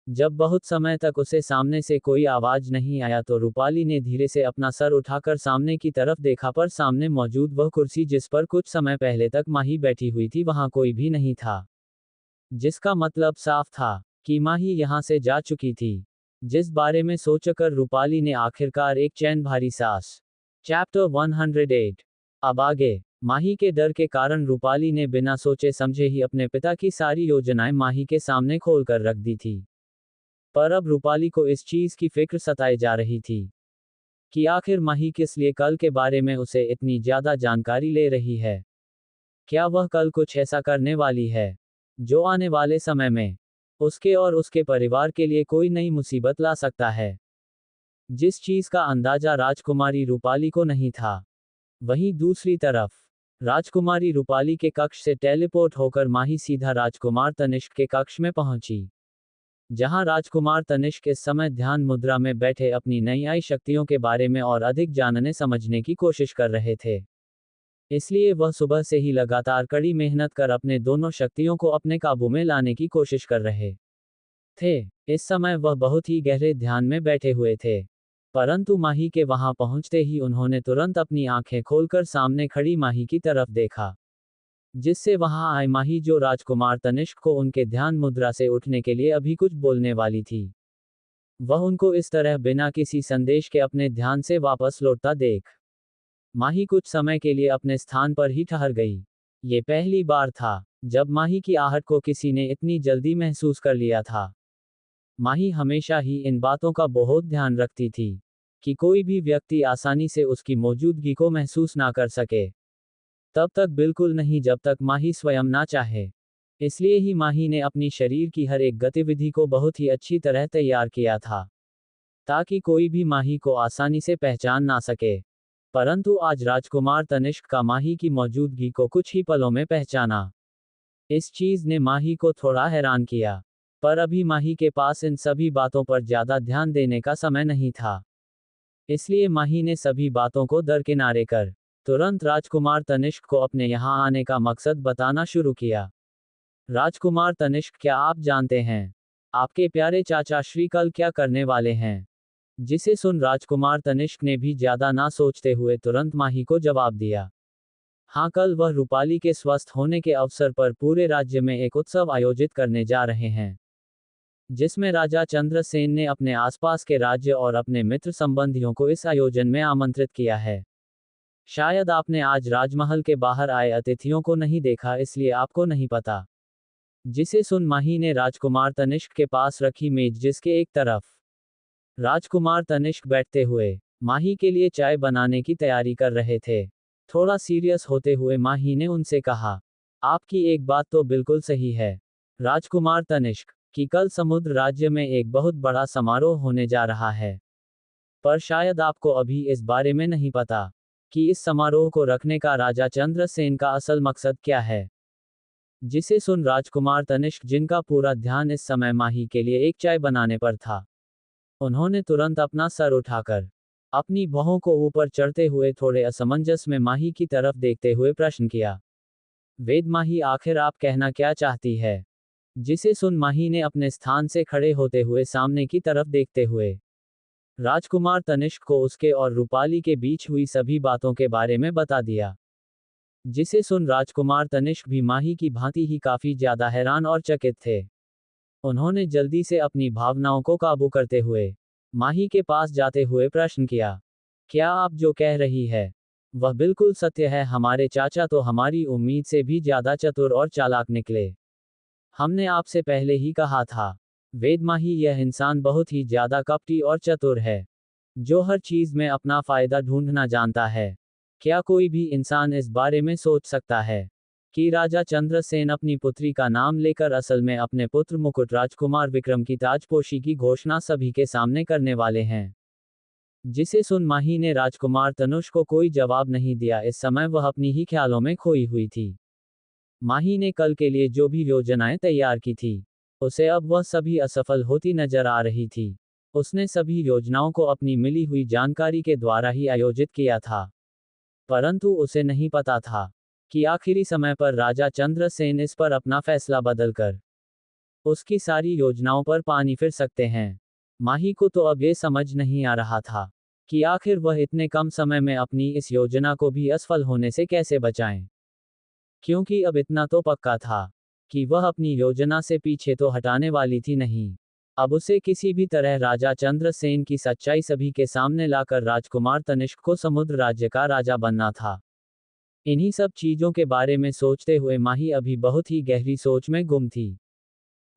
जब बहुत समय तक उसे सामने से कोई आवाज नहीं आया तो रूपाली ने धीरे से अपना सर उठाकर सामने की तरफ देखा, पर सामने मौजूद वह कुर्सी जिस पर कुछ समय पहले तक माही बैठी हुई थी वहां कोई भी नहीं था, जिसका मतलब साफ था कि माही यहां से जा चुकी थी। जिस बारे में सोचकर रूपाली ने आखिरकार एक चैन भारी सांस। चैप्टर 108। अब आगे। माही के डर के कारण रूपाली ने बिना सोचे समझे ही अपने पिता की सारी योजनाएं माही के सामने खोलकर रख दी थी। पर अब रूपाली को इस चीज की फिक्र सताई जा रही थी कि आखिर माही किस लिए कल के बारे में उसे इतनी ज्यादा जानकारी ले रही है। क्या वह कल कुछ ऐसा करने वाली है जो आने वाले समय में उसके और उसके परिवार के लिए कोई नई मुसीबत ला सकता है, जिस चीज का अंदाजा राजकुमारी रूपाली को नहीं था। वहीं दूसरी तरफ राजकुमारी रूपाली के कक्ष से टेलीपोर्ट होकर माही सीधा राजकुमार तनिष्क के कक्ष में पहुंची, जहां राजकुमार तनिष्क इस समय ध्यान मुद्रा में बैठे अपनी नई आई शक्तियों के बारे में और अधिक जानने समझने की कोशिश कर रहे थे। इसलिए वह सुबह से ही लगातार कड़ी मेहनत कर अपने दोनों शक्तियों को अपने काबू में लाने की कोशिश कर रहे थे। इस समय वह बहुत ही गहरे ध्यान में बैठे हुए थे, परंतु माही के वहां पहुंचते ही उन्होंने तुरंत अपनी आंखें खोलकर सामने खड़ी माही की तरफ देखा, जिससे वहां आए माही जो राजकुमार तनिष्क को उनके ध्यान मुद्रा से उठने के लिए अभी कुछ बोलने वाली थी, वह उनको इस तरह बिना किसी संदेश के अपने ध्यान से वापस लौटता देख माही कुछ समय के लिए अपने स्थान पर ही ठहर गई। ये पहली बार था जब माही की आहट को किसी ने इतनी जल्दी महसूस कर लिया था। माही हमेशा ही इन बातों का बहुत ध्यान रखती थी कि कोई भी व्यक्ति आसानी से उसकी मौजूदगी को महसूस ना कर सके, तब तक बिल्कुल नहीं जब तक माही स्वयं ना चाहे। इसलिए ही माही ने अपनी शरीर की हर एक गतिविधि को बहुत ही अच्छी तरह तैयार किया था ताकि कोई भी माही को आसानी से पहचान ना सके। परंतु आज राजकुमार तनिष्क का माही की मौजूदगी को कुछ ही पलों में पहचाना। इस चीज ने माही को थोड़ा हैरान किया, पर अभी माही के पास इन सभी बातों पर ज्यादा ध्यान देने का समय नहीं था। इसलिए माही ने सभी बातों को दरकिनारे कर तुरंत राजकुमार तनिष्क को अपने यहाँ आने का मकसद बताना शुरू किया। राजकुमार तनिष्क, क्या आप जानते हैं आपके प्यारे चाचा श्री कल क्या करने वाले हैं? जिसे सुन राजकुमार तनिष्क ने भी ज्यादा ना सोचते हुए तुरंत माही को जवाब दिया। हाँ, कल वह रूपाली के स्वस्थ होने के अवसर पर पूरे राज्य में एक उत्सव आयोजित करने जा रहे हैं, जिसमें राजा चंद्रसेन ने अपने आसपास के राज्य और अपने मित्र संबंधियों को इस आयोजन में आमंत्रित किया है। शायद आपने आज राजमहल के बाहर आए अतिथियों को नहीं देखा, इसलिए आपको नहीं पता। जिसे सुन माही ने राजकुमार तनिष्क के पास रखी मेज जिसके एक तरफ राजकुमार तनिष्क बैठते हुए माही के लिए चाय बनाने की तैयारी कर रहे थे, थोड़ा सीरियस होते हुए माही ने उनसे कहा, आपकी एक बात तो बिल्कुल सही है राजकुमार तनिष्क, कि कल समुद्र राज्य में एक बहुत बड़ा समारोह होने जा रहा है। पर शायद आपको अभी इस बारे में नहीं पता कि इस समारोह को रखने का राजा चंद्रसेन का असल मकसद क्या है। जिसे सुन राजकुमार तनिष्क, जिनका पूरा ध्यान इस समय माही के लिए एक चाय बनाने पर था, उन्होंने तुरंत अपना सर उठाकर अपनी भौहों को ऊपर चढ़ते हुए थोड़े असमंजस में माही की तरफ देखते हुए प्रश्न किया, वेद माही, आखिर आप कहना क्या चाहती है? जिसे सुन माही ने अपने स्थान से खड़े होते हुए सामने की तरफ देखते हुए राजकुमार तनिष्क को उसके और रूपाली के बीच हुई सभी बातों के बारे में बता दिया। जिसे सुन राजकुमार तनिष्क भी माही की भांति ही काफी ज्यादा हैरान और चकित थे। उन्होंने जल्दी से अपनी भावनाओं को काबू करते हुए माही के पास जाते हुए प्रश्न किया। क्या आप जो कह रही है वह बिल्कुल सत्य है? हमारे चाचा तो हमारी उम्मीद से भी ज्यादा चतुर और चालाक निकले। हमने आपसे पहले ही कहा था। वेद माही, यह इंसान बहुत ही ज्यादा कपटी और चतुर है, जो हर चीज में अपना फायदा ढूंढना जानता है। क्या कोई भी इंसान इस बारे में सोच सकता है कि राजा चंद्रसेन अपनी पुत्री का नाम लेकर असल में अपने पुत्र मुकुट राजकुमार विक्रम की ताजपोशी की घोषणा सभी के सामने करने वाले हैं? जिसे सुन माही ने राजकुमार तनुष को कोई जवाब नहीं दिया। इस समय वह अपनी ही ख्यालों में खोई हुई थी। माही ने कल के लिए जो भी योजनाएं तैयार की थी, उसे अब वह सभी असफल होती नजर आ रही थी। उसने सभी योजनाओं को अपनी मिली हुई जानकारी के द्वारा ही आयोजित किया था, परंतु उसे नहीं पता था कि आखिरी समय पर राजा चंद्रसेन इस पर अपना फैसला बदलकर उसकी सारी योजनाओं पर पानी फिर सकते हैं। माही को तो अब ये समझ नहीं आ रहा था कि आखिर वह इतने कम समय में अपनी इस योजना को भी असफल होने से कैसे बचाएं। क्योंकि अब इतना तो पक्का था कि वह अपनी योजना से पीछे तो हटाने वाली थी नहीं। अब उसे किसी भी तरह राजा चंद्रसेन की सच्चाई सभी के सामने लाकर राजकुमार तनिष्क को समुद्र राज्य का राजा बनना था। इन्हीं सब चीजों के बारे में सोचते हुए माही अभी बहुत ही गहरी सोच में गुम थी।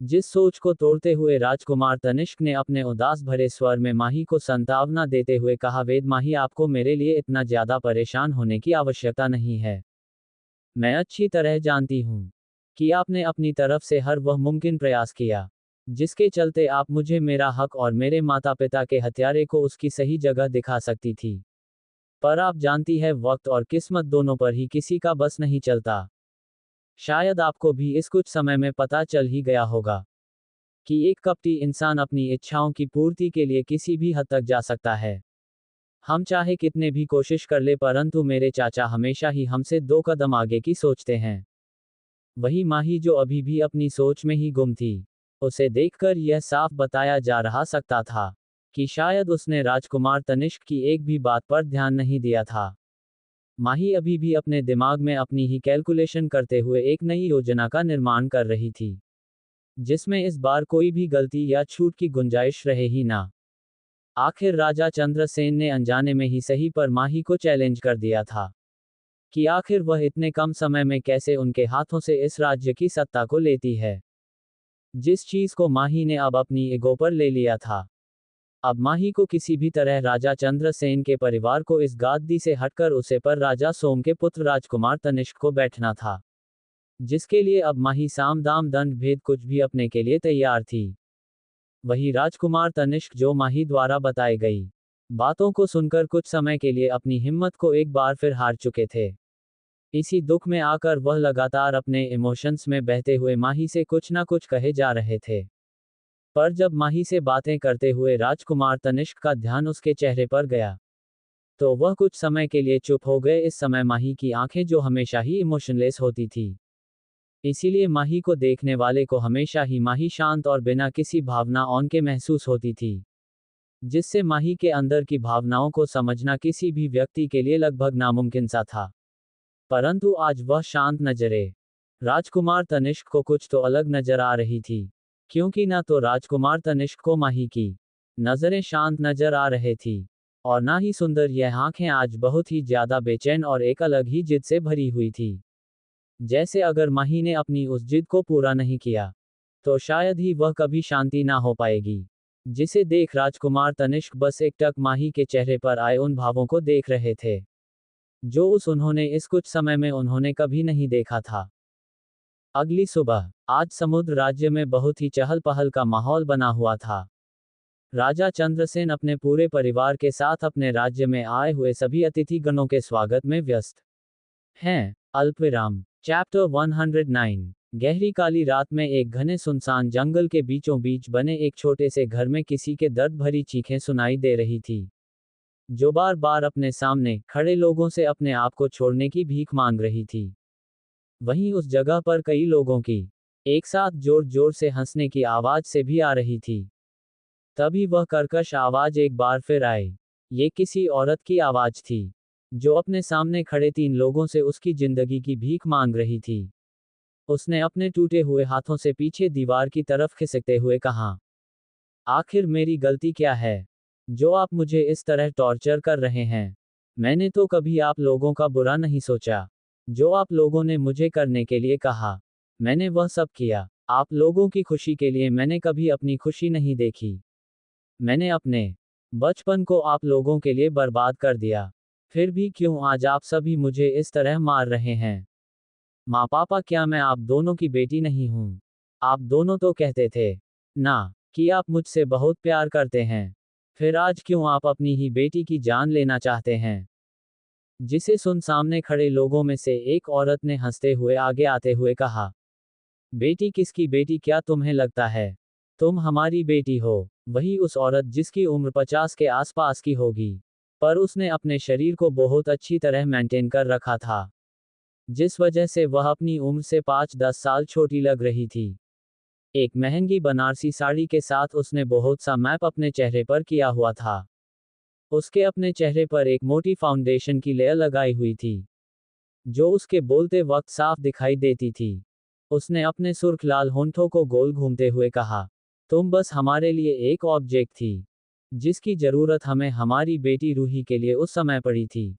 जिस सोच को तोड़ते हुए राजकुमार तनिष्क ने अपने उदास भरे स्वर में माही को संतावना देते हुए कहा, वेद माही, आपको मेरे लिए इतना ज्यादा परेशान होने की आवश्यकता नहीं है। मैं अच्छी तरह जानती हूँ कि आपने अपनी तरफ से हर वह मुमकिन प्रयास किया जिसके चलते आप मुझे मेरा हक और मेरे माता पिता के हत्यारे को उसकी सही जगह दिखा सकती थी। पर आप जानती है, वक्त और किस्मत दोनों पर ही किसी का बस नहीं चलता। शायद आपको भी इस कुछ समय में पता चल ही गया होगा कि एक कपटी इंसान अपनी इच्छाओं की पूर्ति के लिए किसी भी हद तक जा सकता है। हम चाहे कितने भी कोशिश कर ले, परंतु मेरे चाचा हमेशा ही हमसे 2 कदम आगे की सोचते हैं। वही माही जो अभी भी अपनी सोच में ही गुम थी, उसे देखकर यह साफ बताया जा रहा सकता था कि शायद उसने राजकुमार तनिष्क की एक भी बात पर ध्यान नहीं दिया था। माही अभी भी अपने दिमाग में अपनी ही कैलकुलेशन करते हुए एक नई योजना का निर्माण कर रही थी, जिसमें इस बार कोई भी गलती या छूट की गुंजाइश रहे ही ना। आखिर राजा चंद्रसेन ने अनजाने में ही सही पर माही को चैलेंज कर दिया था कि आखिर वह इतने कम समय में कैसे उनके हाथों से इस राज्य की सत्ता को लेती है, जिस चीज को माही ने अब अपनी ईगो पर ले लिया था। अब माही को किसी भी तरह राजा चंद्रसेन के परिवार को इस गादी से हटकर उसे पर राजा सोम के पुत्र राजकुमार तनिष्क को बैठना था, जिसके लिए अब माही साम दाम दंड भेद कुछ भी अपने के लिए तैयार थी। वही राजकुमार तनिष्क जो माही द्वारा बताई गई बातों को सुनकर कुछ समय के लिए अपनी हिम्मत को एक बार फिर हार चुके थे। इसी दुख में आकर वह लगातार अपने इमोशंस में बहते हुए माही से कुछ ना कुछ कहे जा रहे थे। पर जब माही से बातें करते हुए राजकुमार तनिष्क का ध्यान उसके चेहरे पर गया, तो वह कुछ समय के लिए चुप हो गए। इस समय माही की आंखें जो हमेशा ही इमोशनलेस होती थी, इसीलिए माही को देखने वाले को हमेशा ही माही शांत और बिना किसी भावना ऑन के महसूस होती थी, जिससे माही के अंदर की भावनाओं को समझना किसी भी व्यक्ति के लिए लगभग नामुमकिन सा था। परंतु आज वह शांत नजरें राजकुमार तनिष्क को कुछ तो अलग नजर आ रही थी, क्योंकि न तो राजकुमार तनिष्क को माही की नजरें शांत नजर आ रहे थी, और ना ही सुंदर यह आंखें आज बहुत ही ज्यादा बेचैन और एक अलग ही जिद से भरी हुई थी। जैसे अगर माही ने अपनी उस जिद को पूरा नहीं किया, तो शायद ही वह कभी शांति ना हो पाएगी। जिसे देख राजकुमार तनिष्क बस एकटक माही के चेहरे पर आए उन भावों को देख रहे थे, जो उन्होंने इस कुछ समय में उन्होंने कभी नहीं देखा था। अगली सुबह आज समुद्र राज्य में बहुत ही चहल पहल का माहौल बना हुआ था। राजा चंद्रसेन अपने पूरे परिवार के साथ अपने राज्य में आए हुए सभी अतिथि गणों के स्वागत में व्यस्त हैं। अल्पविराम। चैप्टर 109। गहरी काली रात में एक घने सुनसान जंगल के बीचों बीच बने एक छोटे से घर में किसी के दर्द भरी चीखें सुनाई दे रही थी, जो बार बार अपने सामने खड़े लोगों से अपने आप को छोड़ने की भीख मांग रही थी। वहीं उस जगह पर कई लोगों की एक साथ जोर जोर से हंसने की आवाज से भी आ रही थी। तभी वह कर्कश आवाज एक बार फिर आई। ये किसी औरत की आवाज थी, जो अपने सामने खड़े 3 लोगों से उसकी जिंदगी की भीख मांग रही थी। उसने अपने टूटे हुए हाथों से पीछे दीवार की तरफ खिसकते हुए कहा, आखिर मेरी गलती क्या है? जो आप मुझे इस तरह टॉर्चर कर रहे हैं। मैंने तो कभी आप लोगों का बुरा नहीं सोचा। जो आप लोगों ने मुझे करने के लिए कहा, मैंने वह सब किया। आप लोगों की खुशी के लिए मैंने कभी अपनी खुशी नहीं देखी। मैंने अपने बचपन को आप लोगों के लिए बर्बाद कर दिया। फिर भी क्यों आज आप सभी मुझे इस तरह मार रहे हैं? माँ पापा, क्या मैं आप दोनों की बेटी नहीं हूँ? आप दोनों तो कहते थे ना कि आप मुझसे बहुत प्यार करते हैं। फिर आज क्यों आप अपनी ही बेटी की जान लेना चाहते हैं? जिसे सुन सामने खड़े लोगों में से एक औरत ने हंसते हुए आगे आते हुए कहा, बेटी किसकी बेटी? क्या तुम्हें लगता है तुम हमारी बेटी हो? वही उस औरत जिसकी उम्र 50 के आसपास की होगी, पर उसने अपने शरीर को बहुत अच्छी तरह मेंटेन कर रखा था, जिस वजह से वह अपनी उम्र से 5-10 साल छोटी लग रही थी। एक महंगी बनारसी साड़ी के साथ उसने बहुत सा मैप अपने चेहरे पर किया हुआ था। उसके अपने चेहरे पर एक मोटी फाउंडेशन की लेयर लगाई हुई थी, जो उसके बोलते वक्त साफ दिखाई देती थी। उसने अपने सुर्ख लाल होंठों को गोल घूमते हुए कहा, तुम बस हमारे लिए एक ऑब्जेक्ट थी, जिसकी जरूरत हमें हमारी बेटी रूही के लिए उस समय पड़ी थी।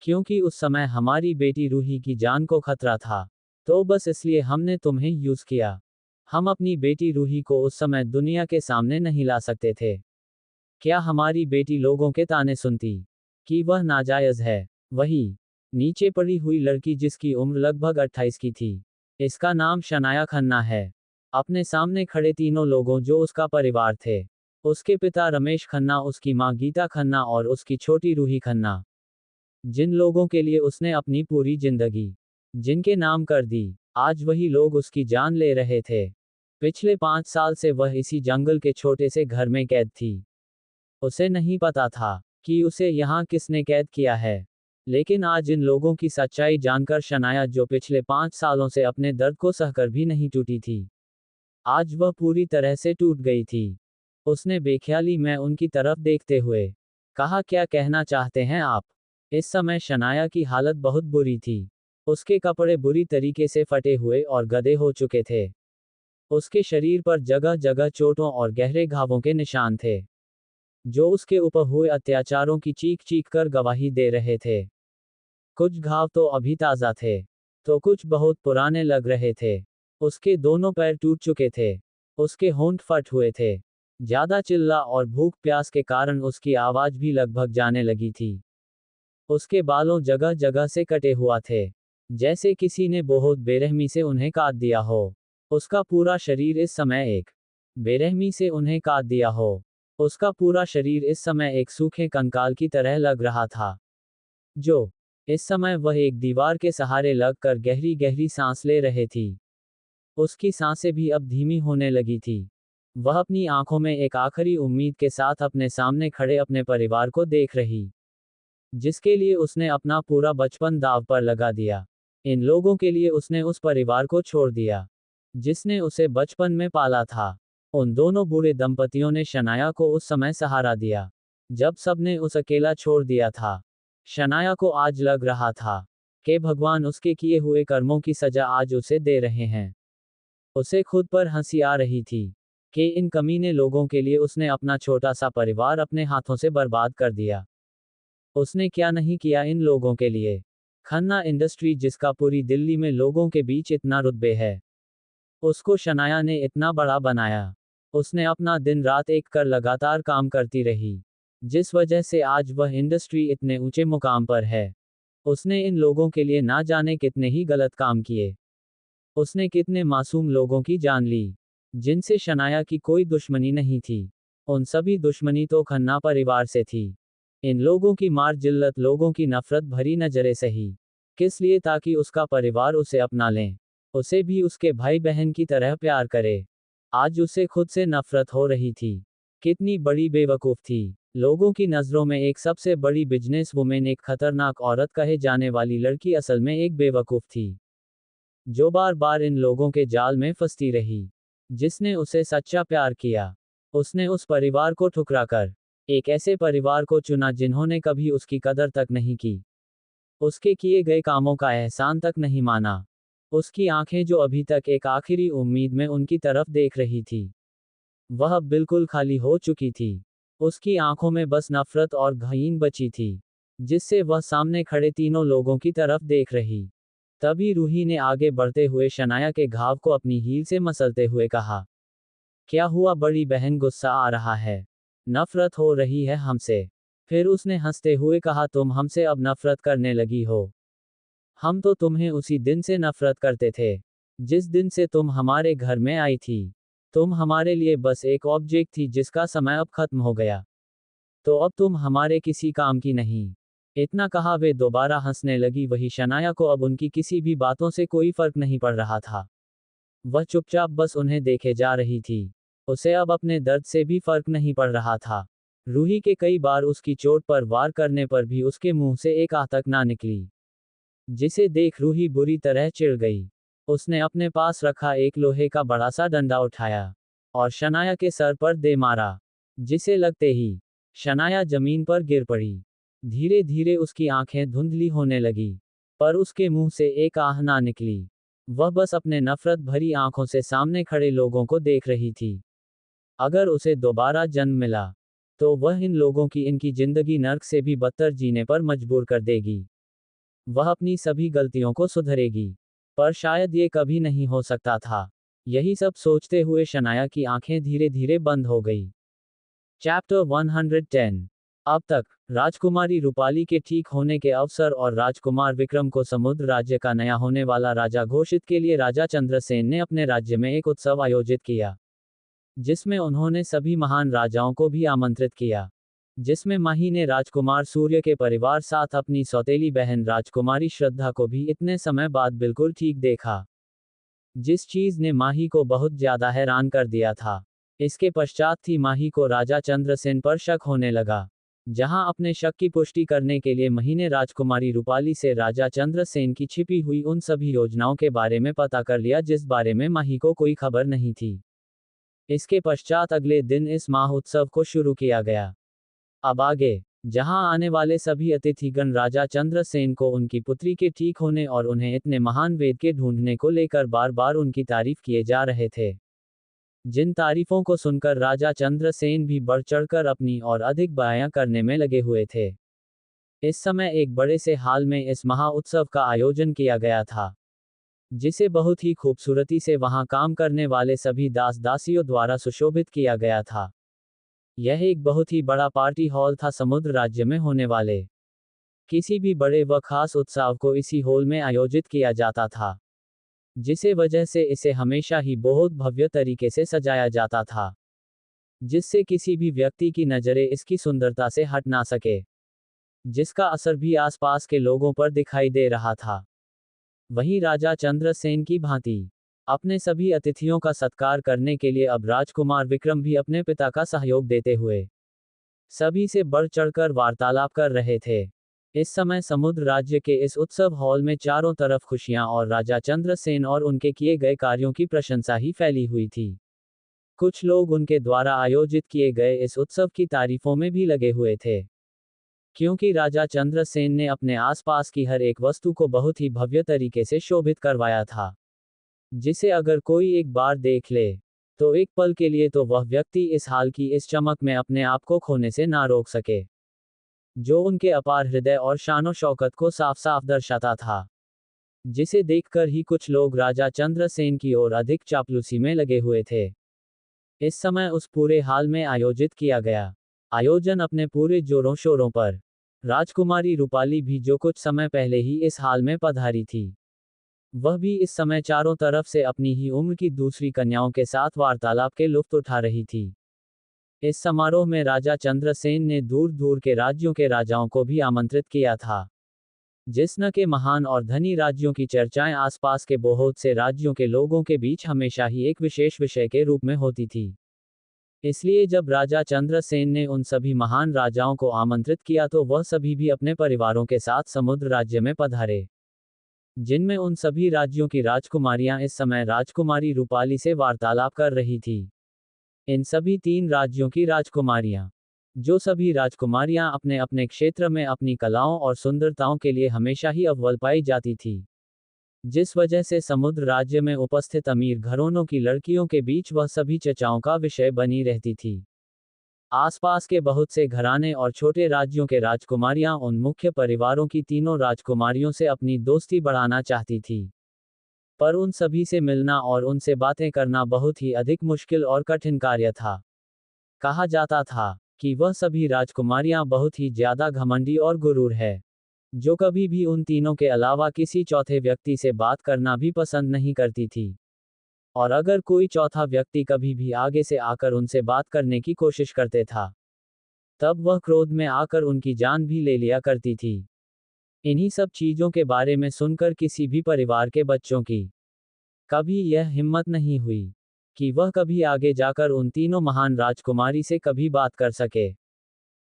क्योंकि उस समय हमारी बेटी रूही की जान को खतरा था, तो बस इसलिए हमने तुम्हें यूज किया। हम अपनी बेटी रूही को उस समय दुनिया के सामने नहीं ला सकते थे। क्या हमारी बेटी लोगों के ताने सुनती कि वह नाजायज है? वही नीचे पड़ी हुई लड़की जिसकी उम्र लगभग 28 की थी। इसका नाम शनाया खन्ना है। अपने सामने खड़े तीनों लोगों जो उसका परिवार थे, उसके पिता रमेश खन्ना, उसकी मां गीता खन्ना और उसकी छोटी रूही खन्ना, जिन लोगों के लिए उसने अपनी पूरी जिंदगी जिनके नाम कर दी, आज वही लोग उसकी जान ले रहे थे। पिछले 5 साल से वह इसी जंगल के छोटे से घर में कैद थी। उसे नहीं पता था कि उसे यहाँ किसने कैद किया है। लेकिन आज इन लोगों की सच्चाई जानकर शनाया, जो पिछले 5 सालों से अपने दर्द को सहकर भी नहीं टूटी थी, आज वह पूरी तरह से टूट गई थी। उसने बेख्याली में उनकी तरफ देखते हुए कहा, क्या कहना चाहते हैं आप? इस समय शनाया की हालत बहुत बुरी थी। उसके कपड़े बुरी तरीके से फटे हुए और गंदे हो चुके थे। उसके शरीर पर जगह जगह चोटों और गहरे घावों के निशान थे, जो उसके ऊपर हुए अत्याचारों की चीख चीख कर गवाही दे रहे थे। कुछ घाव तो अभी ताज़ा थे, तो कुछ बहुत पुराने लग रहे थे। उसके दोनों पैर टूट चुके थे। उसके होंठ फट हुए थे। ज्यादा चिल्ला और भूख प्यास के कारण उसकी आवाज भी लगभग जाने लगी थी। उसके बालों जगह जगह से कटे हुआ थे, जैसे किसी ने बहुत बेरहमी से उन्हें काट दिया हो। उसका पूरा शरीर इस समय एक बेरहमी से उन्हें काट दिया हो। उसका पूरा शरीर इस समय एक सूखे कंकाल की तरह लग रहा था, जो इस समय वह एक दीवार के सहारे लगकर गहरी गहरी सांस ले रहे थी। उसकी सांसें भी अब धीमी होने लगी थी। वह अपनी आंखों में एक आखिरी उम्मीद के साथ अपने सामने खड़े अपने परिवार को देख रही, जिसके लिए उसने अपना पूरा बचपन दांव पर लगा दिया। इन लोगों के लिए उसने उस परिवार को छोड़ दिया, जिसने उसे बचपन में पाला था। उन दोनों बूढ़े दंपतियों ने शनाया को उस समय सहारा दिया, जब सबने उस अकेला छोड़ दिया था। शनाया को आज लग रहा था कि भगवान उसके किए हुए कर्मों की सजा आज उसे दे रहे हैं। उसे खुद पर हंसी आ रही थी कि इन कमीने लोगों के लिए उसने अपना छोटा सा परिवार अपने हाथों से बर्बाद कर दिया। उसने क्या नहीं किया इन लोगों के लिए। खन्ना इंडस्ट्री, जिसका पूरी दिल्ली में लोगों के बीच इतना रुतबे है, उसको शनाया ने इतना बड़ा बनाया। उसने अपना दिन रात एक कर लगातार काम करती रही, जिस वजह से आज वह इंडस्ट्री इतने ऊंचे मुकाम पर है। उसने इन लोगों के लिए ना जाने कितने ही गलत काम किए। उसने कितने मासूम लोगों की जान ली, जिनसे शनाया की कोई दुश्मनी नहीं थी। उन सभी दुश्मनी तो खन्ना परिवार से थी। इन लोगों की मार जिल्लत लोगों की नफरत भरी नजरें सही, किस लिए? ताकि उसका परिवार उसे अपना लें, उसे भी उसके भाई बहन की तरह प्यार करे। आज उसे खुद से नफरत हो रही थी। कितनी बड़ी बेवकूफ थी। लोगों की नज़रों में एक सबसे बड़ी बिजनेस वुमेन, एक खतरनाक औरत कहे जाने वाली लड़की असल में एक बेवकूफ थी, जो बार बार इन लोगों के जाल में फंसती रही। जिसने उसे सच्चा प्यार किया, उसने उस परिवार को ठुकराकर एक ऐसे परिवार को चुना जिन्होंने कभी उसकी कदर तक नहीं की, उसके किए गए कामों का एहसान तक नहीं माना। उसकी आंखें जो अभी तक एक आखिरी उम्मीद में उनकी तरफ देख रही थी, वह अब बिल्कुल खाली हो चुकी थी। उसकी आंखों में बस नफरत और घृणा बची थी, जिससे वह सामने खड़े तीनों लोगों की तरफ देख रही। तभी रूही ने आगे बढ़ते हुए शनाया के घाव को अपनी हील से मसलते हुए कहा, क्या हुआ बड़ी बहन, गुस्सा आ रहा है? नफरत हो रही है हमसे? फिर उसने हंसते हुए कहा, तुम हमसे अब नफरत करने लगी हो? हम तो तुम्हें उसी दिन से नफरत करते थे, जिस दिन से तुम हमारे घर में आई थी। तुम हमारे लिए बस एक ऑब्जेक्ट थी जिसका समय अब खत्म हो गया। तो अब तुम हमारे किसी काम की नहीं। इतना कहा वे दोबारा हंसने लगी। वही शनाया को अब उनकी किसी भी बातों से कोई फर्क नहीं पड़ रहा था। वह चुपचाप बस उन्हें देखे जा रही थी। उसे अब अपने दर्द से भी फर्क नहीं पड़ रहा था। रूही के कई बार उसकी चोट पर वार करने पर भी उसके मुंह से एक आह तक ना निकली, जिसे देख रूही बुरी तरह चिढ़ गई। उसने अपने पास रखा एक लोहे का बड़ा सा डंडा उठाया और शनाया के सर पर दे मारा, जिसे लगते ही शनाया जमीन पर गिर पड़ी। धीरे धीरे उसकी आंखें धुंधली होने लगी, पर उसके मुंह से एक आह ना निकली। वह बस अपने नफरत भरी आंखों से सामने खड़े लोगों को देख रही थी। अगर उसे दोबारा जन्म मिला, तो वह इन लोगों की इनकी जिंदगी नर्क से भी बदतर जीने पर मजबूर कर देगी। वह अपनी सभी गलतियों को सुधरेगी, पर शायद ये कभी नहीं हो सकता था। यही सब सोचते हुए शनाया की आंखें धीरे धीरे बंद हो गई। चैप्टर 110। अब तक राजकुमारी रूपाली के ठीक होने के अवसर और राजकुमार विक्रम को समुद्र राज्य का नया होने वाला राजा घोषित के लिए राजा चंद्रसेन ने अपने राज्य में एक उत्सव आयोजित किया, जिसमें उन्होंने सभी महान राजाओं को भी आमंत्रित किया। जिसमें माही ने राजकुमार सूर्य के परिवार साथ अपनी सौतेली बहन राजकुमारी श्रद्धा को भी इतने समय बाद बिल्कुल ठीक देखा, जिस चीज ने माही को बहुत ज्यादा हैरान कर दिया था। इसके पश्चात थी माही को राजा चंद्रसेन पर शक होने लगा। जहां अपने शक की पुष्टि करने के लिए माही ने राजकुमारी रूपाली से राजा चंद्रसेन की छिपी हुई उन सभी योजनाओं के बारे में पता कर लिया जिस बारे में माही को कोई खबर नहीं थी। इसके पश्चात अगले दिन इस माह उत्सव को शुरू किया गया। अब आगे, जहां आने वाले सभी अतिथिगण राजा चंद्रसेन को उनकी पुत्री के ठीक होने और उन्हें इतने महान वेद के ढूंढने को लेकर बार बार उनकी तारीफ किए जा रहे थे, जिन तारीफों को सुनकर राजा चंद्रसेन भी बढ़ चढ़कर अपनी और अधिक बयां करने में लगे हुए थे। इस समय एक बड़े से हाल में इस महा उत्सव का आयोजन किया गया था, जिसे बहुत ही खूबसूरती से वहां काम करने वाले सभी दास दासियों द्वारा सुशोभित किया गया था। यह एक बहुत ही बड़ा पार्टी हॉल था। समुद्र राज्य में होने वाले किसी भी बड़े व खास उत्सव को इसी हॉल में आयोजित किया जाता था, जिसे वजह से इसे हमेशा ही बहुत भव्य तरीके से सजाया जाता था, जिससे किसी भी व्यक्ति की नजरें इसकी सुंदरता से हट ना सके, जिसका असर भी आसपास के लोगों पर दिखाई दे रहा था। वहीं राजा चंद्रसेन की भांति अपने सभी अतिथियों का सत्कार करने के लिए अब राजकुमार विक्रम भी अपने पिता का सहयोग देते हुए सभी से बढ़ चढ़कर वार्तालाप कर रहे थे। इस समय समुद्र राज्य के इस उत्सव हॉल में चारों तरफ खुशियां और राजा चंद्रसेन और उनके किए गए कार्यों की प्रशंसा ही फैली हुई थी। कुछ लोग उनके द्वारा आयोजित किए गए इस उत्सव की तारीफों में भी लगे हुए थे, क्योंकि राजा चंद्रसेन ने अपने आसपास की हर एक वस्तु को बहुत ही भव्य तरीके से शोभित करवाया था, जिसे अगर कोई एक बार देख ले, तो एक पल के लिए तो वह व्यक्ति इस हाल की इस चमक में अपने आप को खोने से ना रोक सके, जो उनके अपार हृदय और शानो शौकत को साफ साफ दर्शाता था, जिसे देखकर ही कुछ लोग राजा चंद्रसेन की ओर अधिक चापलूसी में लगे हुए थे। इस समय उस पूरे हाल में आयोजित किया गया आयोजन अपने पूरे जोरों शोरों पर। राजकुमारी रूपाली भी जो कुछ समय पहले ही इस हाल में पधारी थी, वह भी इस समय चारों तरफ से अपनी ही उम्र की दूसरी कन्याओं के साथ वार्तालाप के लुत्फ उठा रही थी। इस समारोह में राजा चंद्रसेन ने दूर दूर के राज्यों के राजाओं को भी आमंत्रित किया था, जिसन के महान और धनी राज्यों की चर्चाएं आसपास के बहुत से राज्यों के लोगों के बीच हमेशा ही एक विशेष विषय के रूप में होती थी। इसलिए जब राजा चंद्रसेन ने उन सभी महान राजाओं को आमंत्रित किया तो वह सभी भी अपने परिवारों के साथ समुद्र राज्य में पधारे, जिनमें उन सभी राज्यों की राजकुमारियां इस समय राजकुमारी रूपाली से वार्तालाप कर रही थी। इन सभी 3 राज्यों की राजकुमारियां, जो सभी राजकुमारियां अपने अपने क्षेत्र में अपनी कलाओं और सुंदरताओं के लिए हमेशा ही अव्वल पाई जाती थी, जिस वजह से समुद्र राज्य में उपस्थित अमीर घरानों की लड़कियों के बीच वह सभी चर्चाओं का विषय बनी रहती थी। आसपास के बहुत से घराने और छोटे राज्यों के राजकुमारियां उन मुख्य परिवारों की तीनों राजकुमारियों से अपनी दोस्ती बढ़ाना चाहती थी। पर उन सभी से मिलना और उनसे बातें करना बहुत ही अधिक मुश्किल और कठिन कार्य था। कहा जाता था कि वह सभी राजकुमारियां बहुत ही ज्यादा घमंडी और गुरूर है, जो कभी भी उन तीनों के अलावा किसी चौथे व्यक्ति से बात करना भी पसंद नहीं करती थी। और अगर कोई चौथा व्यक्ति कभी भी आगे से आकर उनसे बात करने की कोशिश करते था, तब वह क्रोध में आकर उनकी जान भी ले लिया करती थी। इन्हीं सब चीजों के बारे में सुनकर किसी भी परिवार के बच्चों की कभी यह हिम्मत नहीं हुई कि वह कभी आगे जाकर उन तीनों महान राजकुमारी से कभी बात कर सके।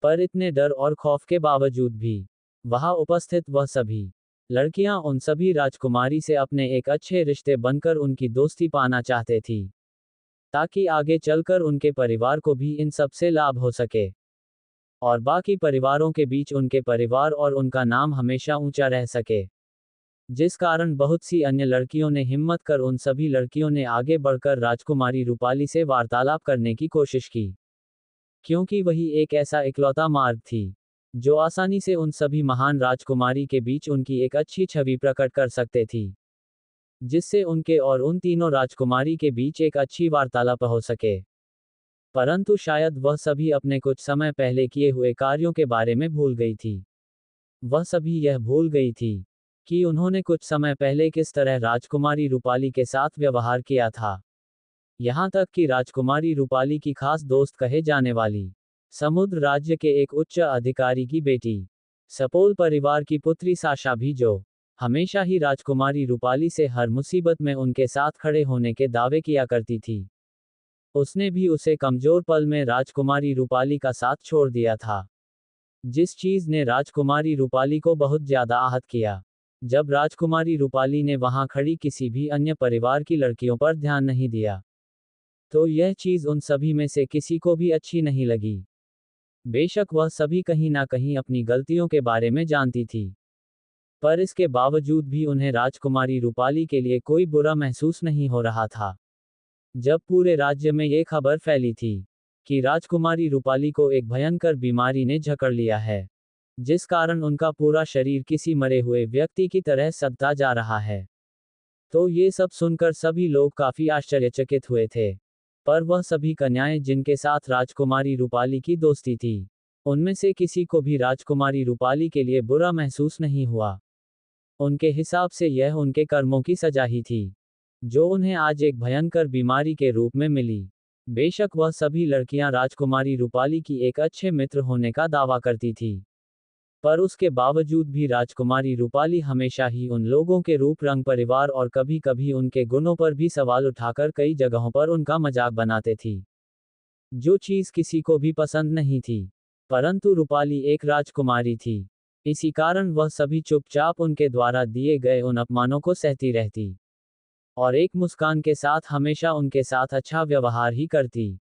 पर इतने डर और खौफ के बावजूद भी वहां उपस्थित वह सभी लड़कियां उन सभी राजकुमारी से अपने एक अच्छे रिश्ते बनकर उनकी दोस्ती पाना चाहते थी, ताकि आगे चलकर उनके परिवार को भी इन सब से लाभ हो सके और बाकी परिवारों के बीच उनके परिवार और उनका नाम हमेशा ऊंचा रह सके। जिस कारण बहुत सी अन्य लड़कियों ने हिम्मत कर उन सभी लड़कियों ने आगे बढ़कर राजकुमारी रूपाली से वार्तालाप करने की कोशिश की, क्योंकि वही एक ऐसा इकलौता मार्ग थी जो आसानी से उन सभी महान राजकुमारी के बीच उनकी एक अच्छी छवि प्रकट कर सकते थी, जिससे उनके और उन तीनों राजकुमारी के बीच एक अच्छी वार्तालाप हो सके। परंतु शायद वह सभी अपने कुछ समय पहले किए हुए कार्यों के बारे में भूल गई थी। वह सभी यह भूल गई थी कि उन्होंने कुछ समय पहले किस तरह राजकुमारी रूपाली के साथ व्यवहार किया था। यहाँ तक कि राजकुमारी रूपाली की खास दोस्त कहे जाने वाली समुद्र राज्य के एक उच्च अधिकारी की बेटी सपोल परिवार की पुत्री साशा भी, जो हमेशा ही राजकुमारी रूपाली से हर मुसीबत में उनके साथ खड़े होने के दावे किया करती थी, उसने भी उसे कमजोर पल में राजकुमारी रूपाली का साथ छोड़ दिया था, जिस चीज ने राजकुमारी रूपाली को बहुत ज्यादा आहत किया। जब राजकुमारी रूपाली ने वहां खड़ी किसी भी अन्य परिवार की लड़कियों पर ध्यान नहीं दिया, तो यह चीज उन सभी में से किसी को भी अच्छी नहीं लगी। बेशक वह सभी कहीं ना कहीं अपनी गलतियों के बारे में जानती थी, पर इसके बावजूद भी उन्हें राजकुमारी रूपाली के लिए कोई बुरा महसूस नहीं हो रहा था। जब पूरे राज्य में ये खबर फैली थी कि राजकुमारी रूपाली को एक भयंकर बीमारी ने जकड़ लिया है, जिस कारण उनका पूरा शरीर किसी मरे हुए व्यक्ति की तरह सड़ता जा रहा है, तो ये सब सुनकर सभी लोग काफी आश्चर्यचकित हुए थे। पर वह सभी कन्याएं जिनके साथ राजकुमारी रूपाली की दोस्ती थी, उनमें से किसी को भी राजकुमारी रूपाली के लिए बुरा महसूस नहीं हुआ। उनके हिसाब से यह उनके कर्मों की सजा ही थी, जो उन्हें आज एक भयंकर बीमारी के रूप में मिली। बेशक वह सभी लड़कियां राजकुमारी रूपाली की एक अच्छे मित्र होने का दावा करती थी, पर उसके बावजूद भी राजकुमारी रूपाली हमेशा ही उन लोगों के रूप रंग परिवार और कभी कभी उनके गुणों पर भी सवाल उठाकर कई जगहों पर उनका मजाक बनाते थी, जो चीज किसी को भी पसंद नहीं थी। परंतु रूपाली एक राजकुमारी थी, इसी कारण वह सभी चुपचाप उनके द्वारा दिए गए उन अपमानों को सहती रहती और एक मुस्कान के साथ हमेशा उनके साथ अच्छा व्यवहार ही करती।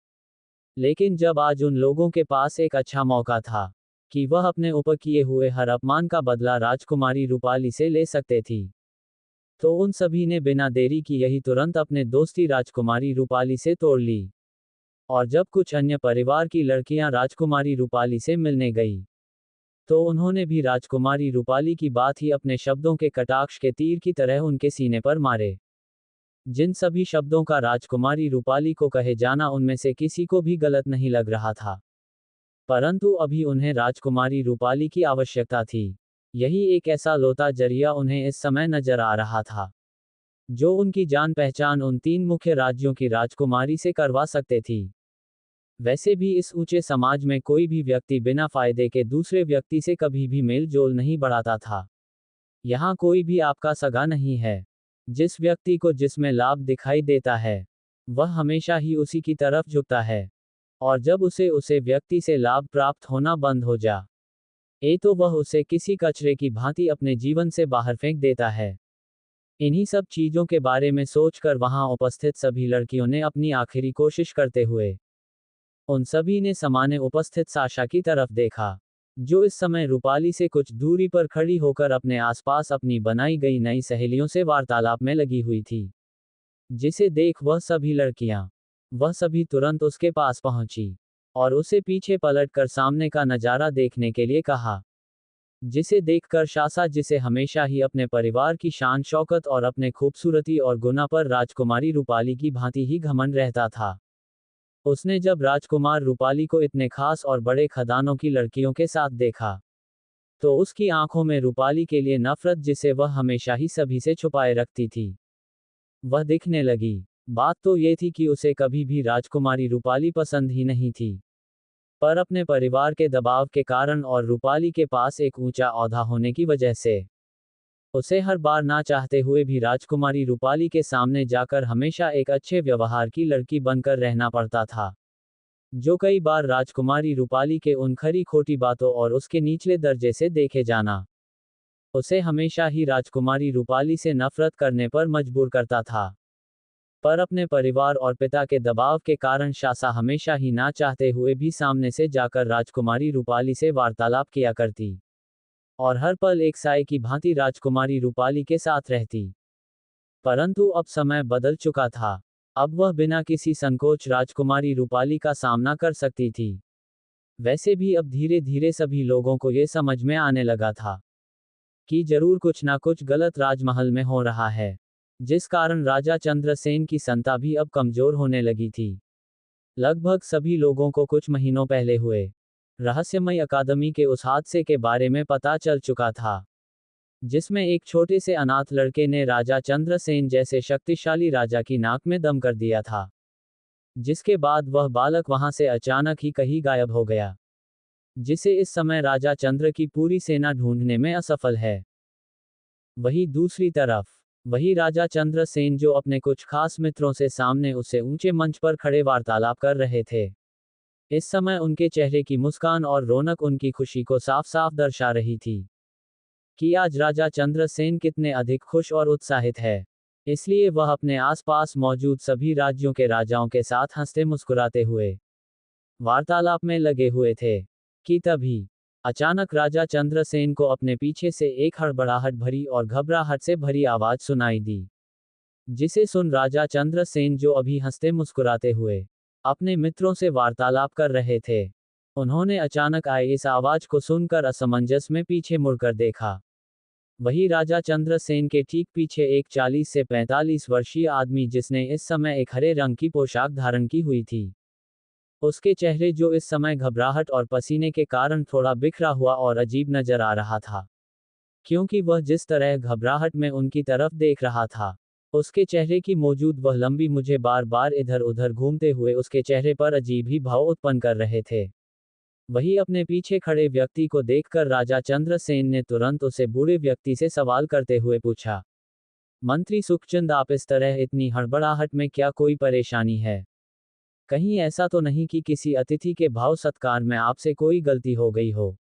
लेकिन जब आज उन लोगों के पास एक अच्छा मौका था कि वह अपने ऊपर किए हुए हर अपमान का बदला राजकुमारी रूपाली से ले सकते थी, तो उन सभी ने बिना देरी की यही तुरंत अपने दोस्ती राजकुमारी रूपाली से तोड़ ली। और जब कुछ अन्य परिवार की लड़कियां राजकुमारी रूपाली से मिलने गई, तो उन्होंने भी राजकुमारी रूपाली की बात ही अपने शब्दों के कटाक्ष के तीर की तरह उनके सीने पर मारे। जिन सभी शब्दों का राजकुमारी रूपाली को कहे जाना उनमें से किसी को भी गलत नहीं लग रहा था, परंतु अभी उन्हें राजकुमारी रूपाली की आवश्यकता थी। यही एक ऐसा लौता जरिया उन्हें इस समय नजर आ रहा था, जो उनकी जान पहचान उन तीन मुख्य राज्यों की राजकुमारी से करवा सकते थी। वैसे भी इस ऊंचे समाज में कोई भी व्यक्ति बिना फायदे के दूसरे व्यक्ति से कभी भी मेल जोल नहीं बढ़ाता था। यहाँ कोई भी आपका सगा नहीं है। जिस व्यक्ति को जिसमें लाभ दिखाई देता है, वह हमेशा ही उसी की तरफ झुकता है, और जब उसे व्यक्ति से लाभ प्राप्त होना बंद हो जाए तो वह उसे किसी कचरे की भांति अपने जीवन से बाहर फेंक देता है। इन्हीं सब चीजों के बारे में सोचकर वहां उपस्थित सभी लड़कियों ने अपनी आखिरी कोशिश करते हुए उन सभी ने सामान्य उपस्थित साशा की तरफ देखा, जो इस समय रूपाली से कुछ दूरी पर खड़ी होकर अपने आसपास अपनी बनाई गई नई सहेलियों से वार्तालाप में लगी हुई थी। जिसे देख वह सभी तुरंत उसके पास पहुंची और उसे पीछे पलटकर सामने का नजारा देखने के लिए कहा, जिसे देखकर शासा, जिसे हमेशा ही अपने परिवार की शान शौकत और अपने खूबसूरती और गुना पर राजकुमारी रूपाली की भांति ही घमंड रहता था, उसने जब राजकुमार रूपाली को इतने खास और बड़े खदानों की लड़कियों के साथ देखा, तो उसकी आंखों में रूपाली के लिए नफरत, जिसे वह हमेशा ही सभी से छुपाए रखती थी, वह दिखने लगी। बात तो ये थी कि उसे कभी भी राजकुमारी रूपाली पसंद ही नहीं थी, पर अपने परिवार के दबाव के कारण और रूपाली के पास एक ऊंचा ओहदा होने की वजह से उसे हर बार ना चाहते हुए भी राजकुमारी रूपाली के सामने जाकर हमेशा एक अच्छे व्यवहार की लड़की बनकर रहना पड़ता था, जो कई बार राजकुमारी रूपाली के उन खरी खोटी बातों और उसके निचले दर्जे से देखे जाना उसे हमेशा ही राजकुमारी रूपाली से नफरत करने पर मजबूर करता था। पर अपने परिवार और पिता के दबाव के कारण शासा हमेशा ही ना चाहते हुए भी सामने से जाकर राजकुमारी रूपाली से वार्तालाप किया करती, और हर पल एक साए की भांति राजकुमारी रूपाली के साथ रहती। परंतु अब समय बदल चुका था। अब वह बिना किसी संकोच राजकुमारी रूपाली का सामना कर सकती थी। वैसे भी अब धीरे धीरे सभी लोगों को ये समझ में आने लगा था कि जरूर कुछ ना कुछ गलत राजमहल में हो रहा है, जिस कारण राजा चंद्रसेन की संता भी अब कमजोर होने लगी थी। लगभग सभी लोगों को कुछ महीनों पहले हुए रहस्यमय अकादमी के उस हादसे के बारे में पता चल चुका था, जिसमें एक छोटे से अनाथ लड़के ने राजा चंद्रसेन जैसे शक्तिशाली राजा की नाक में दम कर दिया था, जिसके बाद वह बालक वहां से अचानक ही कहीं गायब हो गया, जिसे इस समय राजा चंद्र की पूरी सेना ढूंढने में असफल है। वही दूसरी तरफ वही राजा चंद्रसेन, जो अपने कुछ खास मित्रों से सामने उससे ऊंचे मंच पर खड़े वार्तालाप कर रहे थे, इस समय उनके चेहरे की मुस्कान और रौनक उनकी खुशी को साफ साफ दर्शा रही थी कि आज राजा चंद्रसेन कितने अधिक खुश और उत्साहित है। इसलिए वह अपने आसपास मौजूद सभी राज्यों के राजाओं के साथ हंसते मुस्कुराते हुए वार्तालाप में लगे हुए थे कि तभी अचानक राजा चंद्रसेन को अपने पीछे से एक हड़बड़ाहट भरी और घबराहट से भरी आवाज सुनाई दी, जिसे सुन राजा चंद्रसेन, जो अभी हंसते मुस्कुराते हुए अपने मित्रों से वार्तालाप कर रहे थे, उन्होंने अचानक आए इस आवाज को सुनकर असमंजस में पीछे मुड़कर देखा। वही राजा चंद्रसेन के ठीक पीछे एक 40 से 45 वर्षीय आदमी, जिसने इस समय एक हरे रंग की पोशाक धारण की हुई थी, उसके चेहरे जो इस समय घबराहट और पसीने के कारण थोड़ा बिखरा हुआ और अजीब नजर आ रहा था, क्योंकि वह जिस तरह घबराहट में उनकी तरफ देख रहा था, उसके चेहरे की मौजूद वह लंबी मुझे बार बार इधर उधर घूमते हुए उसके चेहरे पर अजीब ही भाव उत्पन्न कर रहे थे। वही अपने पीछे खड़े व्यक्ति को देखकर राजा चंद्रसेन ने तुरंत उसे बूढ़े व्यक्ति से सवाल करते हुए पूछा, मंत्री सुखचंद, आप इस तरह इतनी हड़बड़ाहट में क्या कोई परेशानी है? कहीं ऐसा तो नहीं कि किसी अतिथि के भाव सत्कार में आपसे कोई गलती हो गई हो?